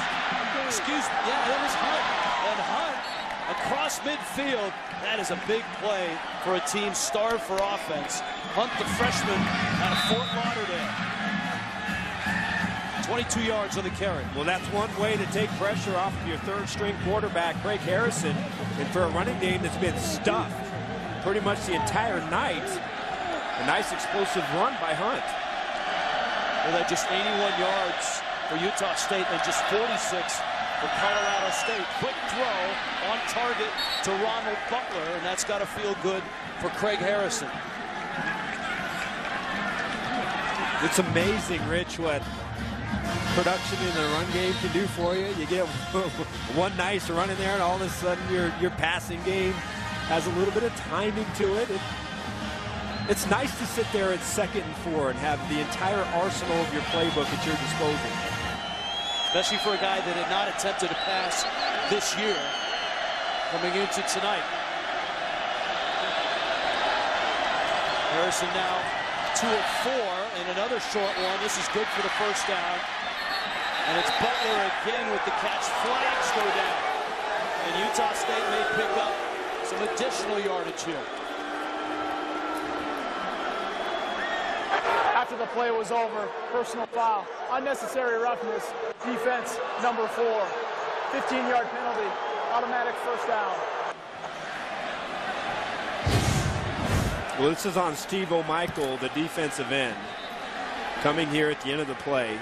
Excuse me, yeah, that was Hunt. And Hunt across midfield. That is a big play for a team starved for offense. Hunt, the freshman out of Fort Lauderdale. 22 yards on the carry. Well, that's one way to take pressure off of your 3rd-string quarterback, Craig Harrison. And for a running game that's been stuffed pretty much the entire night, a nice explosive run by Hunt. Well, that just 81 yards for Utah State and just 46 for Colorado State. Quick throw on target to Ronald Butler, and that's got to feel good for Craig Harrison. It's amazing, Rich, what production in the run game can do for you. You get one nice run in there, and all of a sudden your passing game has a little bit of timing to it. It's nice to sit there at 2nd and 4 and have the entire arsenal of your playbook at your disposal. Especially for a guy that had not attempted a pass this year coming into tonight. Harrison now 2 of 4 and another short one. This is good for the 1st down. And it's Butler again with the catch. Flags go down. And Utah State may pick up some additional yardage here. After the play was over, personal foul, unnecessary roughness, defense number 4, 15-yard penalty, automatic 1st down. Well, this is on Steve O'Michael, the defensive end, coming here at the end of the play.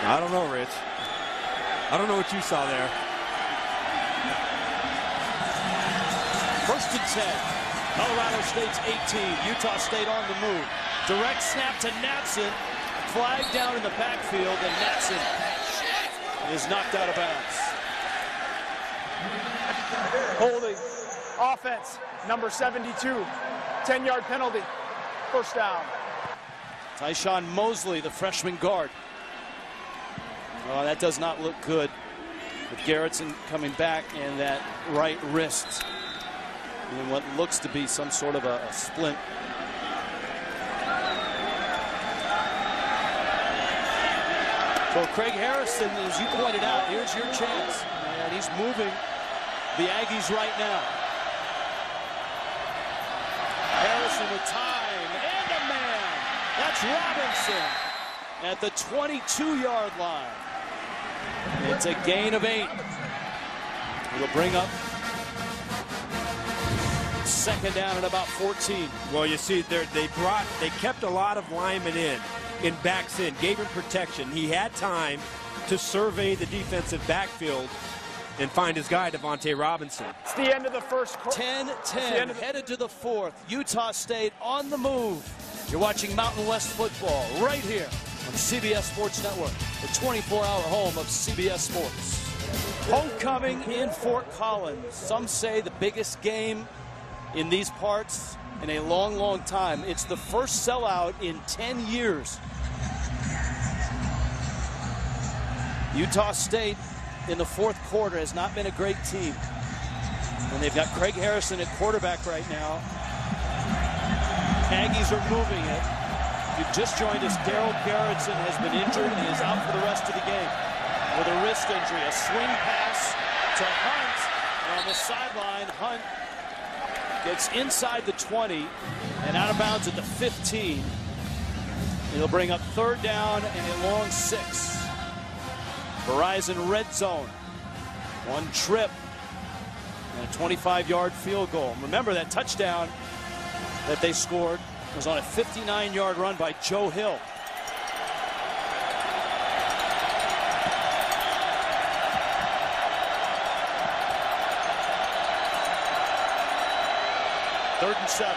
I don't know, Rich. I don't know what you saw there. 1st and 10. Colorado State's 18. Utah State on the move. Direct snap to Natson. Flag down in the backfield, and Natson is knocked out of bounds. Holding. Offense. Number 72. 10-yard penalty. 1st down. Tyshawn Mosley, the freshman guard. Oh, that does not look good with Garretson coming back and that right wrist in what looks to be some sort of a splint. So Craig Harrison, as you pointed out, here's your chance. And he's moving the Aggies right now. Harrison with time and a man. That's Robinson at the 22-yard line. It's a gain of 8. It'll bring up 2nd down at about 14. Well, you see, they kept a lot of linemen in backs in, gave him protection. He had time to survey the defensive backfield and find his guy, Devontae Robinson. It's the end of the first quarter. 10-10, headed to the 4th. Utah State on the move. You're watching Mountain West football right here on CBS Sports Network, the 24-hour home of CBS Sports. Homecoming in Fort Collins. Some say the biggest game in these parts in a long, long time. It's the first sellout in 10 years. Utah State in the 4th quarter has not been a great team. And they've got Craig Harrison at quarterback right now. Aggies are moving it. If you've just joined us, Darrell Garretson has been injured and is out for the rest of the game with a wrist injury. A swing pass to Hunt. And on the sideline, Hunt gets inside the 20 and out of bounds at the 15. It'll bring up 3rd down and a long 6. Verizon red zone. One trip and a 25-yard field goal. Remember that touchdown that they scored was on a 59-yard run by Joe Hill. Third and 7.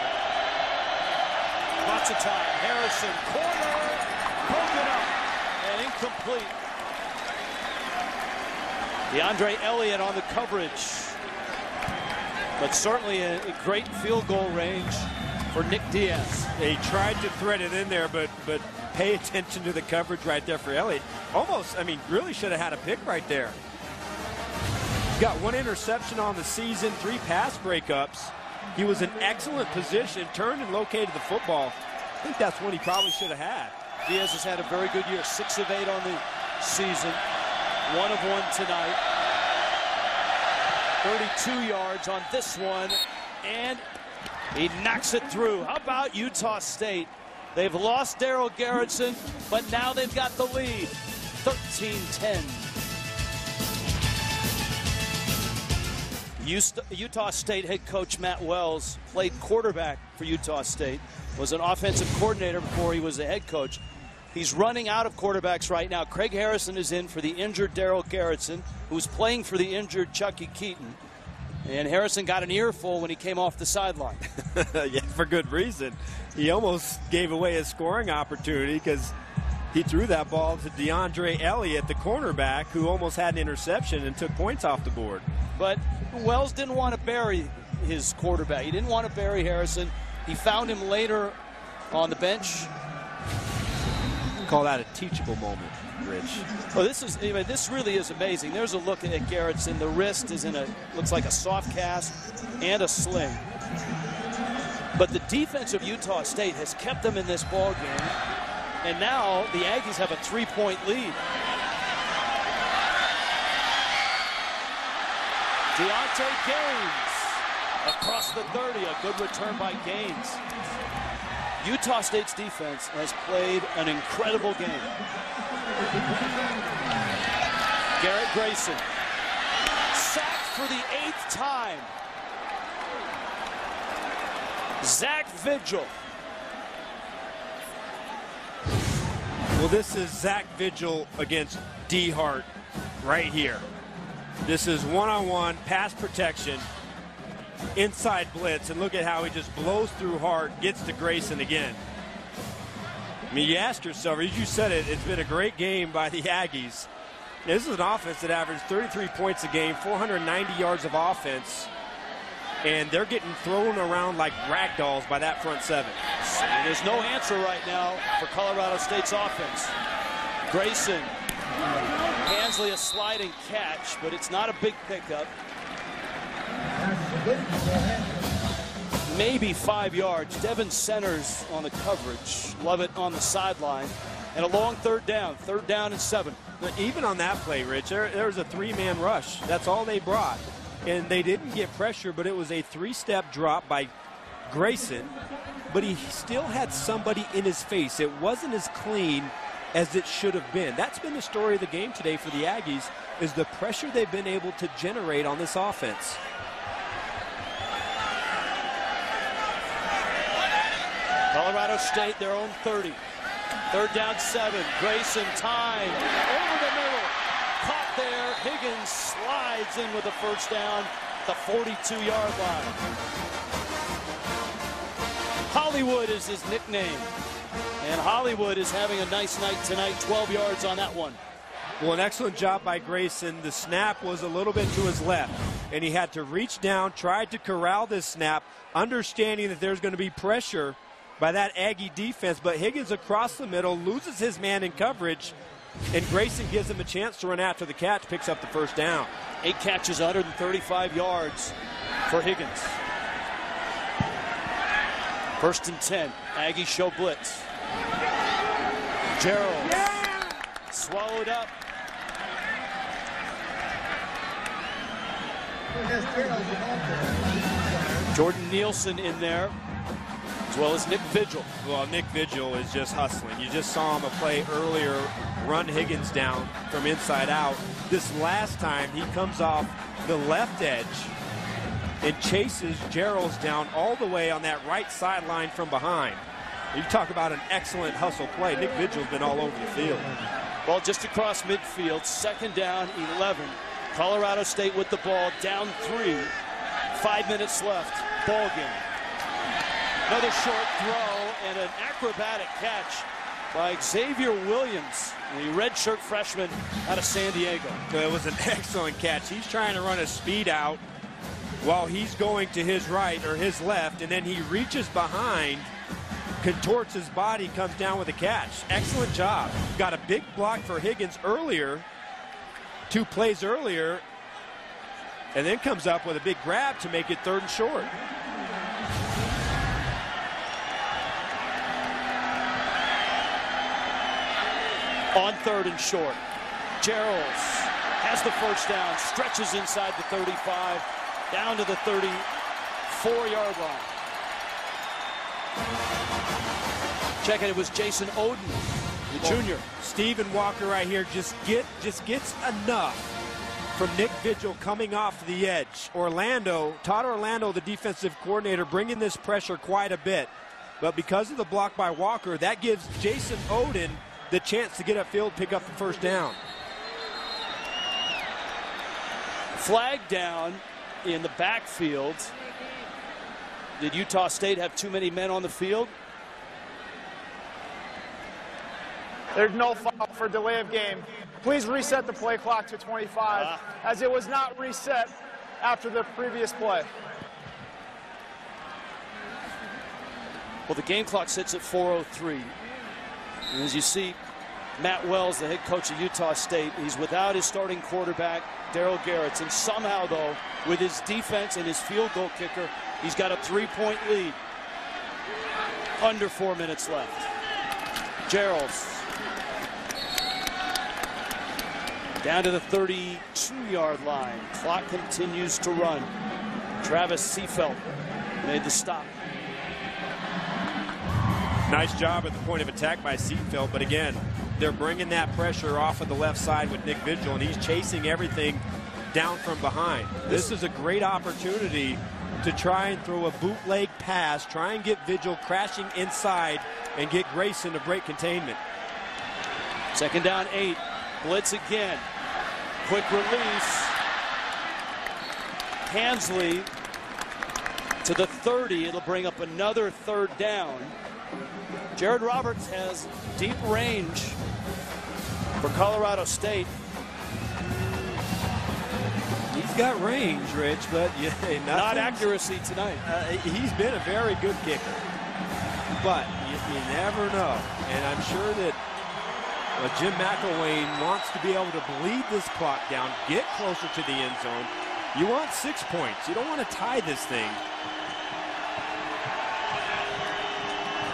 Lots of time. Harrison, corner, broken up and incomplete. DeAndre Elliott on the coverage, but certainly a great field goal range for Nick Diaz. They tried to thread it in there, but pay attention to the coverage right there for Elliott. Almost, I mean, really should have had a pick right there. He's got 1 interception on the season, 3 pass breakups. He was in excellent position, turned and located the football. I think that's one he probably should have had. Diaz has had a very good year, 6 of 8 on the season, 1 of 1 tonight. 32 yards on this one, and he knocks it through. How about Utah State? They've lost Darrell Garretson, but now they've got the lead, 13-10. Utah State head coach Matt Wells played quarterback for Utah State, was an offensive coordinator before he was a head coach. He's running out of quarterbacks right now. Craig Harrison is in for the injured Darrell Garretson, who's playing for the injured Chucky Keaton. And Harrison got an earful when he came off the sideline. Yeah, for good reason. He almost gave away a scoring opportunity because he threw that ball to DeAndre Elliott, the cornerback, who almost had an interception and took points off the board. But Wells didn't want to bury his quarterback. He didn't want to bury Harrison. He found him later on the bench. Call that a teachable moment, Rich. Oh, this really is amazing. There's a look at Garretson. The wrist is looks like a soft cast and a sling. But the defense of Utah State has kept them in this ball game, and now the Aggies have a 3-point lead. Deontay Gaines across the 30, a good return by Gaines. Utah State's defense has played an incredible game. Garrett Grayson sacked for the 8th time. Zach Vigil. Well, this is Zach Vigil against D. Hart right here. This is one-on-one pass protection, inside blitz, and look at how he just blows through Hart, gets to Grayson again. I mean, you asked yourself, as you said it, it's been a great game by the Aggies. This is an offense that averaged 33 points a game, 490 yards of offense, and they're getting thrown around like rag dolls by that front seven. There's no answer right now for Colorado State's offense. Grayson, Hansley a sliding catch, but it's not a big pickup. Maybe 5 yards. Devin Centers on the coverage. Lovett on the sideline. And a long third down and 7. Even on that play, Rich, there was a 3-man rush. That's all they brought. And they didn't get pressure, but it was a 3-step drop by Grayson. But he still had somebody in his face. It wasn't as clean as it should have been. That's been the story of the game today for the Aggies, is the pressure they've been able to generate on this offense. Colorado State, their own 30. Third down 7. Grayson time over the middle. Caught there. Higgins slides in with a first down. The 42-yard line. Hollywood is his nickname. And Hollywood is having a nice night tonight. 12 yards on that one. Well, an excellent job by Grayson. The snap was a little bit to his left, and he had to reach down, tried to corral this snap, understanding that there's going to be pressure by that Aggie defense, but Higgins across the middle loses his man in coverage, and Grayson gives him a chance to run after the catch, picks up the first down. 8 catches, 135 yards for Higgins. First and 10. Aggies show blitz. Gerald swallowed up. Jordan Nielsen in there, as well as Nick Vigil. Well, Nick Vigil is just hustling. You just saw him a play earlier, run Higgins down from inside out. This last time, he comes off the left edge and chases Gerald's down all the way on that right sideline from behind. You talk about an excellent hustle play. Nick Vigil's been all over the field. Ball just across midfield, 2nd down, 11. Colorado State with the ball, down 3. 5 minutes left, ball game. Another short throw and an acrobatic catch by Xavier Williams, the redshirt freshman out of San Diego. It was an excellent catch. He's trying to run a speed out while he's going to his right or his left, and then he reaches behind, contorts his body, comes down with a catch. Excellent job. Got a big block for Higgins earlier, 2 plays earlier, and then comes up with a big grab to make it 3rd and short. On 3rd and short, Geralds has the first down, stretches inside the 35, down to the 34-yard line. Check it, it was Jason Oden, the junior. Stephen Walker right here just gets enough from Nick Vigil coming off the edge. Todd Orlando, the defensive coordinator, bringing this pressure quite a bit. But because of the block by Walker, that gives Jason Oden the chance to get upfield, pick up the first down. Flag down in the backfield. Did Utah State have too many men on the field? There's no foul for delay of game. Please reset the play clock to 25, as it was not reset after the previous play. Well, the game clock sits at 4:03. And as you see, Matt Wells, the head coach of Utah State, he's without his starting quarterback, Darrell Garretson. Somehow, though, with his defense and his field goal kicker, he's got a 3-point lead. Under 4 minutes left. Geralds down to the 32-yard line. Clock continues to run. Travis Seafelt made the stop. Nice job at the point of attack by Seafelt, but again, they're bringing that pressure off of the left side with Nick Vigil, and he's chasing everything down from behind. This is a great opportunity to try and throw a bootleg pass, try and get Vigil crashing inside and get Grayson to break containment. Second down, 8. Blitz again. Quick release. Hansley to the 30. It'll bring up another third down. Jared Roberts has deep range for Colorado State. He's got range, Rich, but not accuracy tonight. He's been a very good kicker. But you never know. And I'm sure that Jim McElwain wants to be able to bleed this clock down, get closer to the end zone. You want 6 points. You don't want to tie this thing.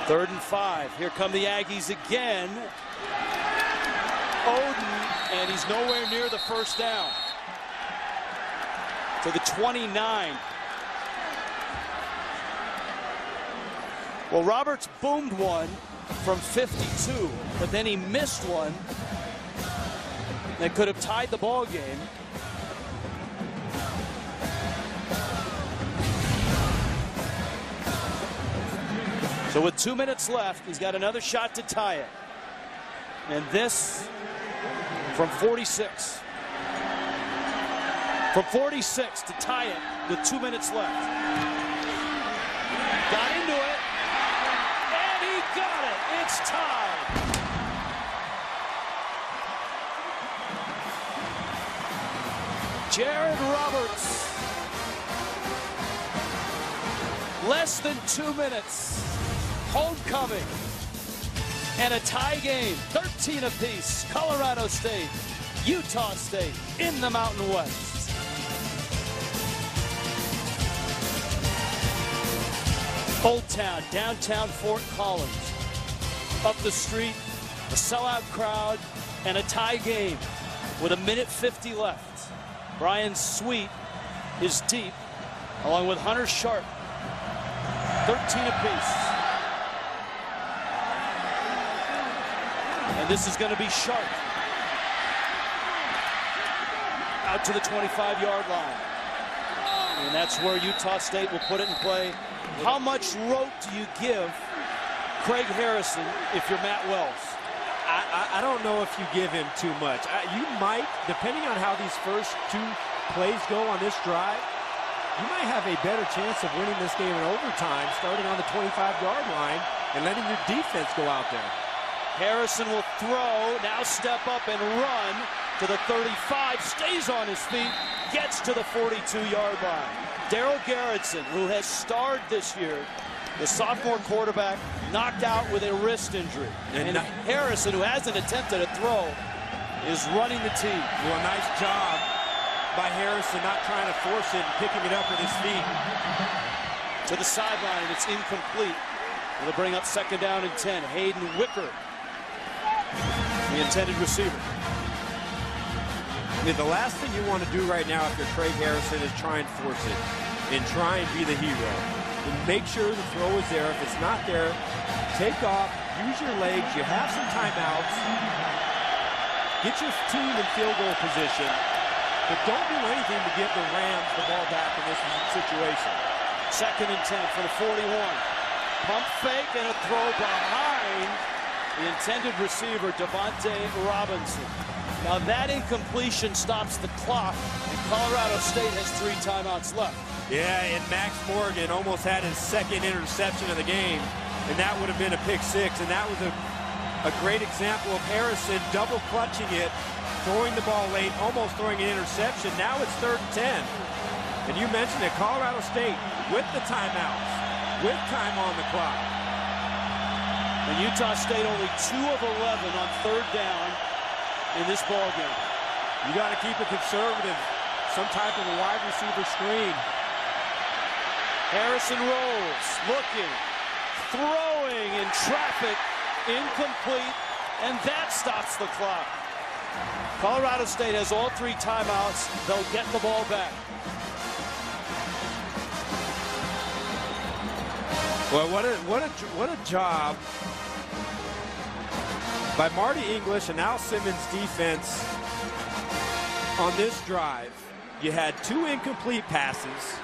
3rd and 5. Here come the Aggies again. Oden, and he's nowhere near the first down. To the 29. Well, Roberts boomed one from 52, but then he missed one that could have tied the ball game. So with 2 minutes left, he's got another shot to tie it. And this from 46. From 46 to tie it with 2 minutes left. Got into it. And he got it. It's tied. Jared Roberts. Less than 2 minutes. Homecoming. And a tie game. 13 apiece. Colorado State, Utah State in the Mountain West. Old Town, downtown Fort Collins. Up the street, a sellout crowd, and a tie game with 1:50 left. Brian Sweet is deep, along with Hunter Sharp. 13 apiece. And this is going to be Sharp. Out to the 25-yard line. And that's where Utah State will put it in play. How much rope do you give Craig Harrison if you're Matt Wells? I don't know if you give him too much. You might, depending on how these first 2 plays go on this drive, you might have a better chance of winning this game in overtime starting on the 25-yard line and letting your defense go out there. Harrison will throw, now step up and run to the 35, stays on his feet, gets to the 42-yard line. Darrell Garretson, who has starred this year, the sophomore quarterback, knocked out with a wrist injury. And Harrison, who hasn't attempted a throw, is running the team. Well, nice job by Harrison, not trying to force it and picking it up with his feet. To the sideline, and it's incomplete. It'll bring up 2nd down and 10. Hayden Wicker, the intended receiver. The last thing you want to do right now if you're Craig Harrison is try and force it and try and be the hero. And make sure the throw is there. If it's not there, take off, use your legs. You have some timeouts. Get your team in field goal position. But don't do anything to give the Rams the ball back in this situation. 2nd and 10 for the 41. Pump fake and a throw behind the intended receiver, Devontae Robinson. Now that incompletion stops the clock, and Colorado State has 3 timeouts left. Yeah, and Max Morgan almost had his 2nd interception of the game, and that would have been a pick 6, and that was a great example of Harrison double clutching it, throwing the ball late, almost throwing an interception. Now it's 3rd and 10. And you mentioned it, Colorado State with the timeouts, with time on the clock. And Utah State only 2 of 11 on 3rd down in this ball game. You got to keep it conservative, some type of a wide receiver screen. Harrison rolls, looking, throwing in traffic, incomplete, and that stops the clock. Colorado State has all 3 timeouts. They'll get the ball back. Well, what a job by Marty English and Al Simmons' defense on this drive. You had 2 incomplete passes.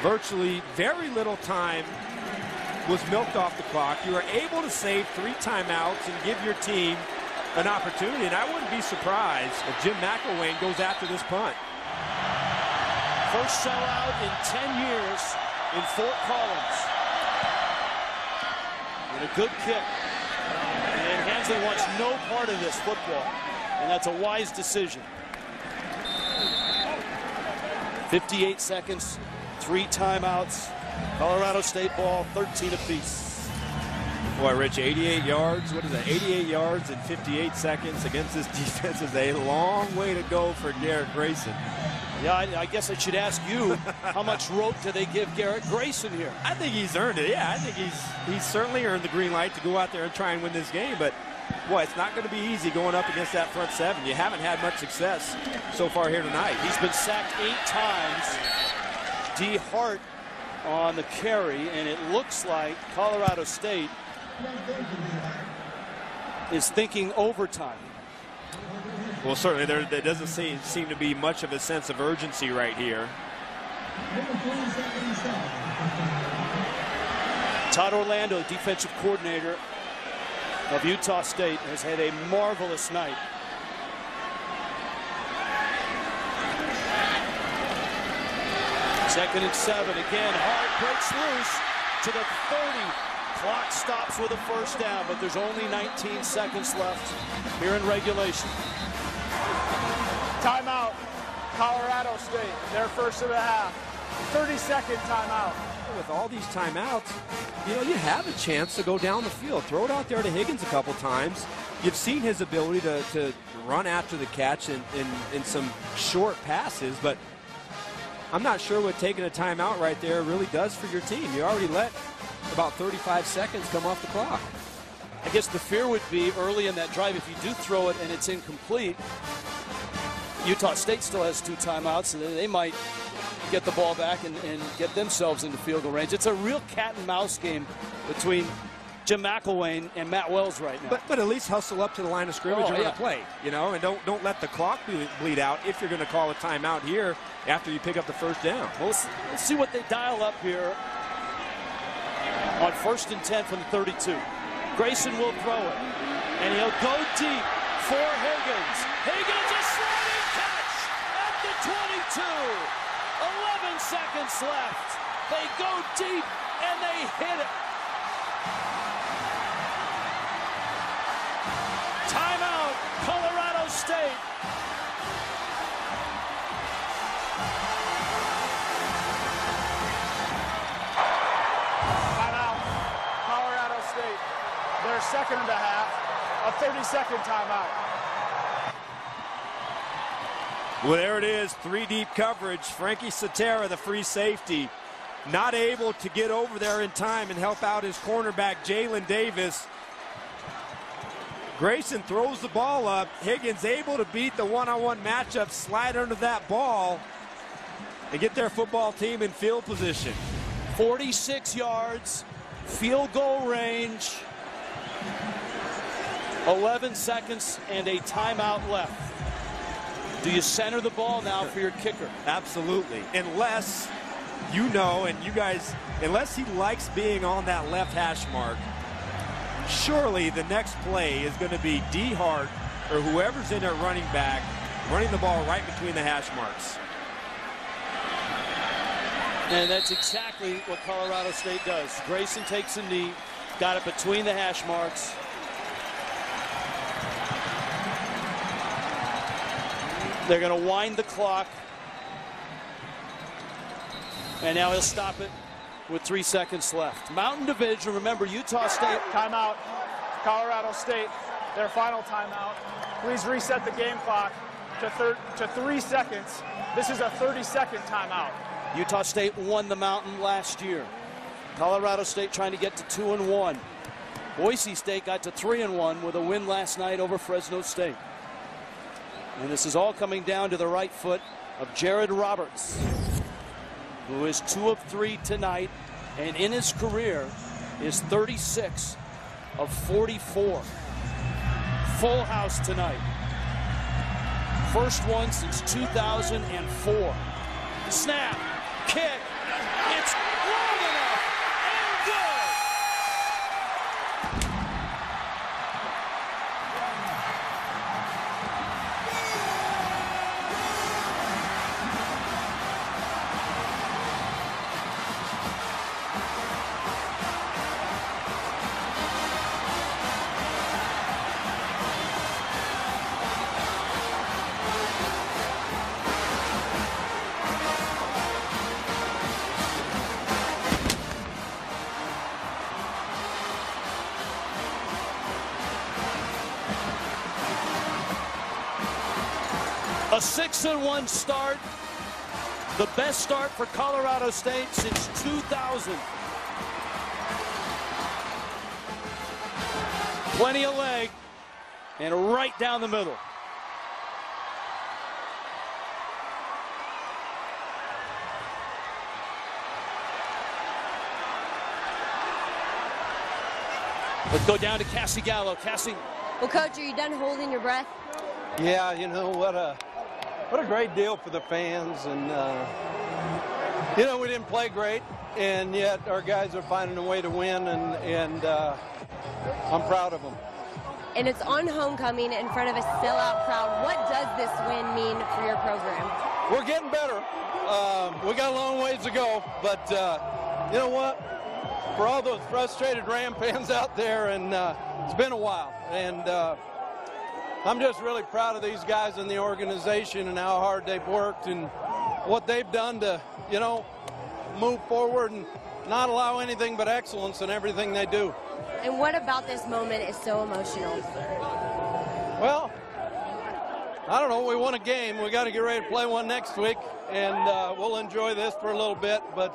Virtually very little time was milked off the clock. You were able to save 3 timeouts and give your team an opportunity, and I wouldn't be surprised if Jim McElwain goes after this punt. First sellout in 10 years in Fort Collins. And a good kick. And Hensley wants no part of this football. And that's a wise decision. 58 seconds, 3 timeouts. Colorado State ball, 13 apiece. Boy, Rich, 88 yards. What is that? 88 yards in 58 seconds against this defense is a long way to go for Garrett Grayson. Yeah, I guess I should ask you, how much rope do they give Garrett Grayson here? I think he's earned it. Yeah, I think he's certainly earned the green light to go out there and try and win this game. But, boy, it's not going to be easy going up against that front seven. You haven't had much success so far here tonight. He's been sacked 8 times. D. Hart on the carry, and it looks like Colorado State is thinking overtime. Well, certainly there doesn't seem to be much of a sense of urgency right here. Todd Orlando, defensive coordinator of Utah State, has had a marvelous night. Second and 7. Again, Hart breaks loose to the 30. Clock stops with a first down, but there's only 19 seconds left here in regulation. Timeout, Colorado State, their first of the half. 30-second timeout. With all these timeouts, you know, you have a chance to go down the field. Throw it out there to Higgins a couple times. You've seen his ability to run after the catch in some short passes, but I'm not sure what taking a timeout right there really does for your team. You already let about 35 seconds come off the clock. I guess the fear would be early in that drive, if you do throw it and it's incomplete, Utah State still has 2 timeouts, so they might get the ball back and get themselves into field goal range. It's a real cat and mouse game between Jim McElwain and Matt Wells right now. But at least hustle up to the line of scrimmage and run a play, you know, and don't let the clock bleed out if you're going to call a timeout here after you pick up the first down. Well, let's see what they dial up here on 1st and 10 from the 32. Grayson will throw it, and he'll go deep for Higgins. Higgins, a sliding catch at the 22. 11 seconds left. They go deep, and they hit it. Timeout, Colorado State. Timeout, Colorado State, their second of the half, a 30-second timeout. Well, there it is, 3 deep coverage. Frankie Satera, the free safety, not able to get over there in time and help out his cornerback, Jalen Davis. Grayson throws the ball up. Higgins able to beat the one-on-one matchup, slide under that ball, and get their football team in field position. 46 yards, field goal range, 11 seconds, and a timeout left. Do you center the ball now for your kicker? Absolutely. Unless, you know, and you guys, unless he likes being on that left hash mark, surely the next play is going to be D. Hart or whoever's in there running back, running the ball right between the hash marks. And that's exactly what Colorado State does. Grayson takes a knee, got it between the hash marks. They're going to wind the clock. And now he'll stop it with 3 seconds left. Mountain Division, remember, Utah State. Timeout, Colorado State, their final timeout. Please reset the game clock to 3 seconds. This is a 30-second timeout. Utah State won the Mountain last year. Colorado State trying to get to 2-1. Boise State got to 3-1 with a win last night over Fresno State. And this is all coming down to the right foot of Jared Roberts, who is 2 of 3 tonight, and in his career is 36 of 44. Full house tonight. First one since 2004. Snap, kick, it's long enough and good. A 6-1 start. The best start for Colorado State since 2000. Plenty of leg, and right down the middle. Let's go down to Cassie Gallo. Cassie. Well, Coach, are you done holding your breath? Yeah, you know, what a great deal for the fans. And, you know, we didn't play great, and yet our guys are finding a way to win, and I'm proud of them. And it's on homecoming in front of a sellout crowd. What does this win mean for your program? We're getting better. We got a long ways to go, but you know what? For all those frustrated Ram fans out there, and it's been a while, and I'm just really proud of these guys in the organization and how hard they've worked and what they've done to, you know, move forward and not allow anything but excellence in everything they do. And what about this moment is so emotional? Well, I don't know. We won a game. We got to get ready to play one next week, and we'll enjoy this for a little bit. But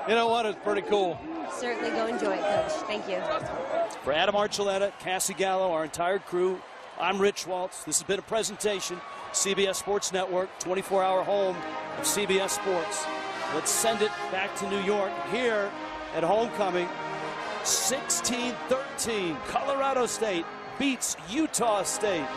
you know what? It's pretty cool. Certainly go enjoy it, Coach. Thank you. For Adam Archuleta, Cassie Gallo, our entire crew, I'm Rich Waltz. This has been a presentation, CBS Sports Network, 24-hour home of CBS Sports. Let's send it back to New York here at homecoming. 16-13, Colorado State beats Utah State.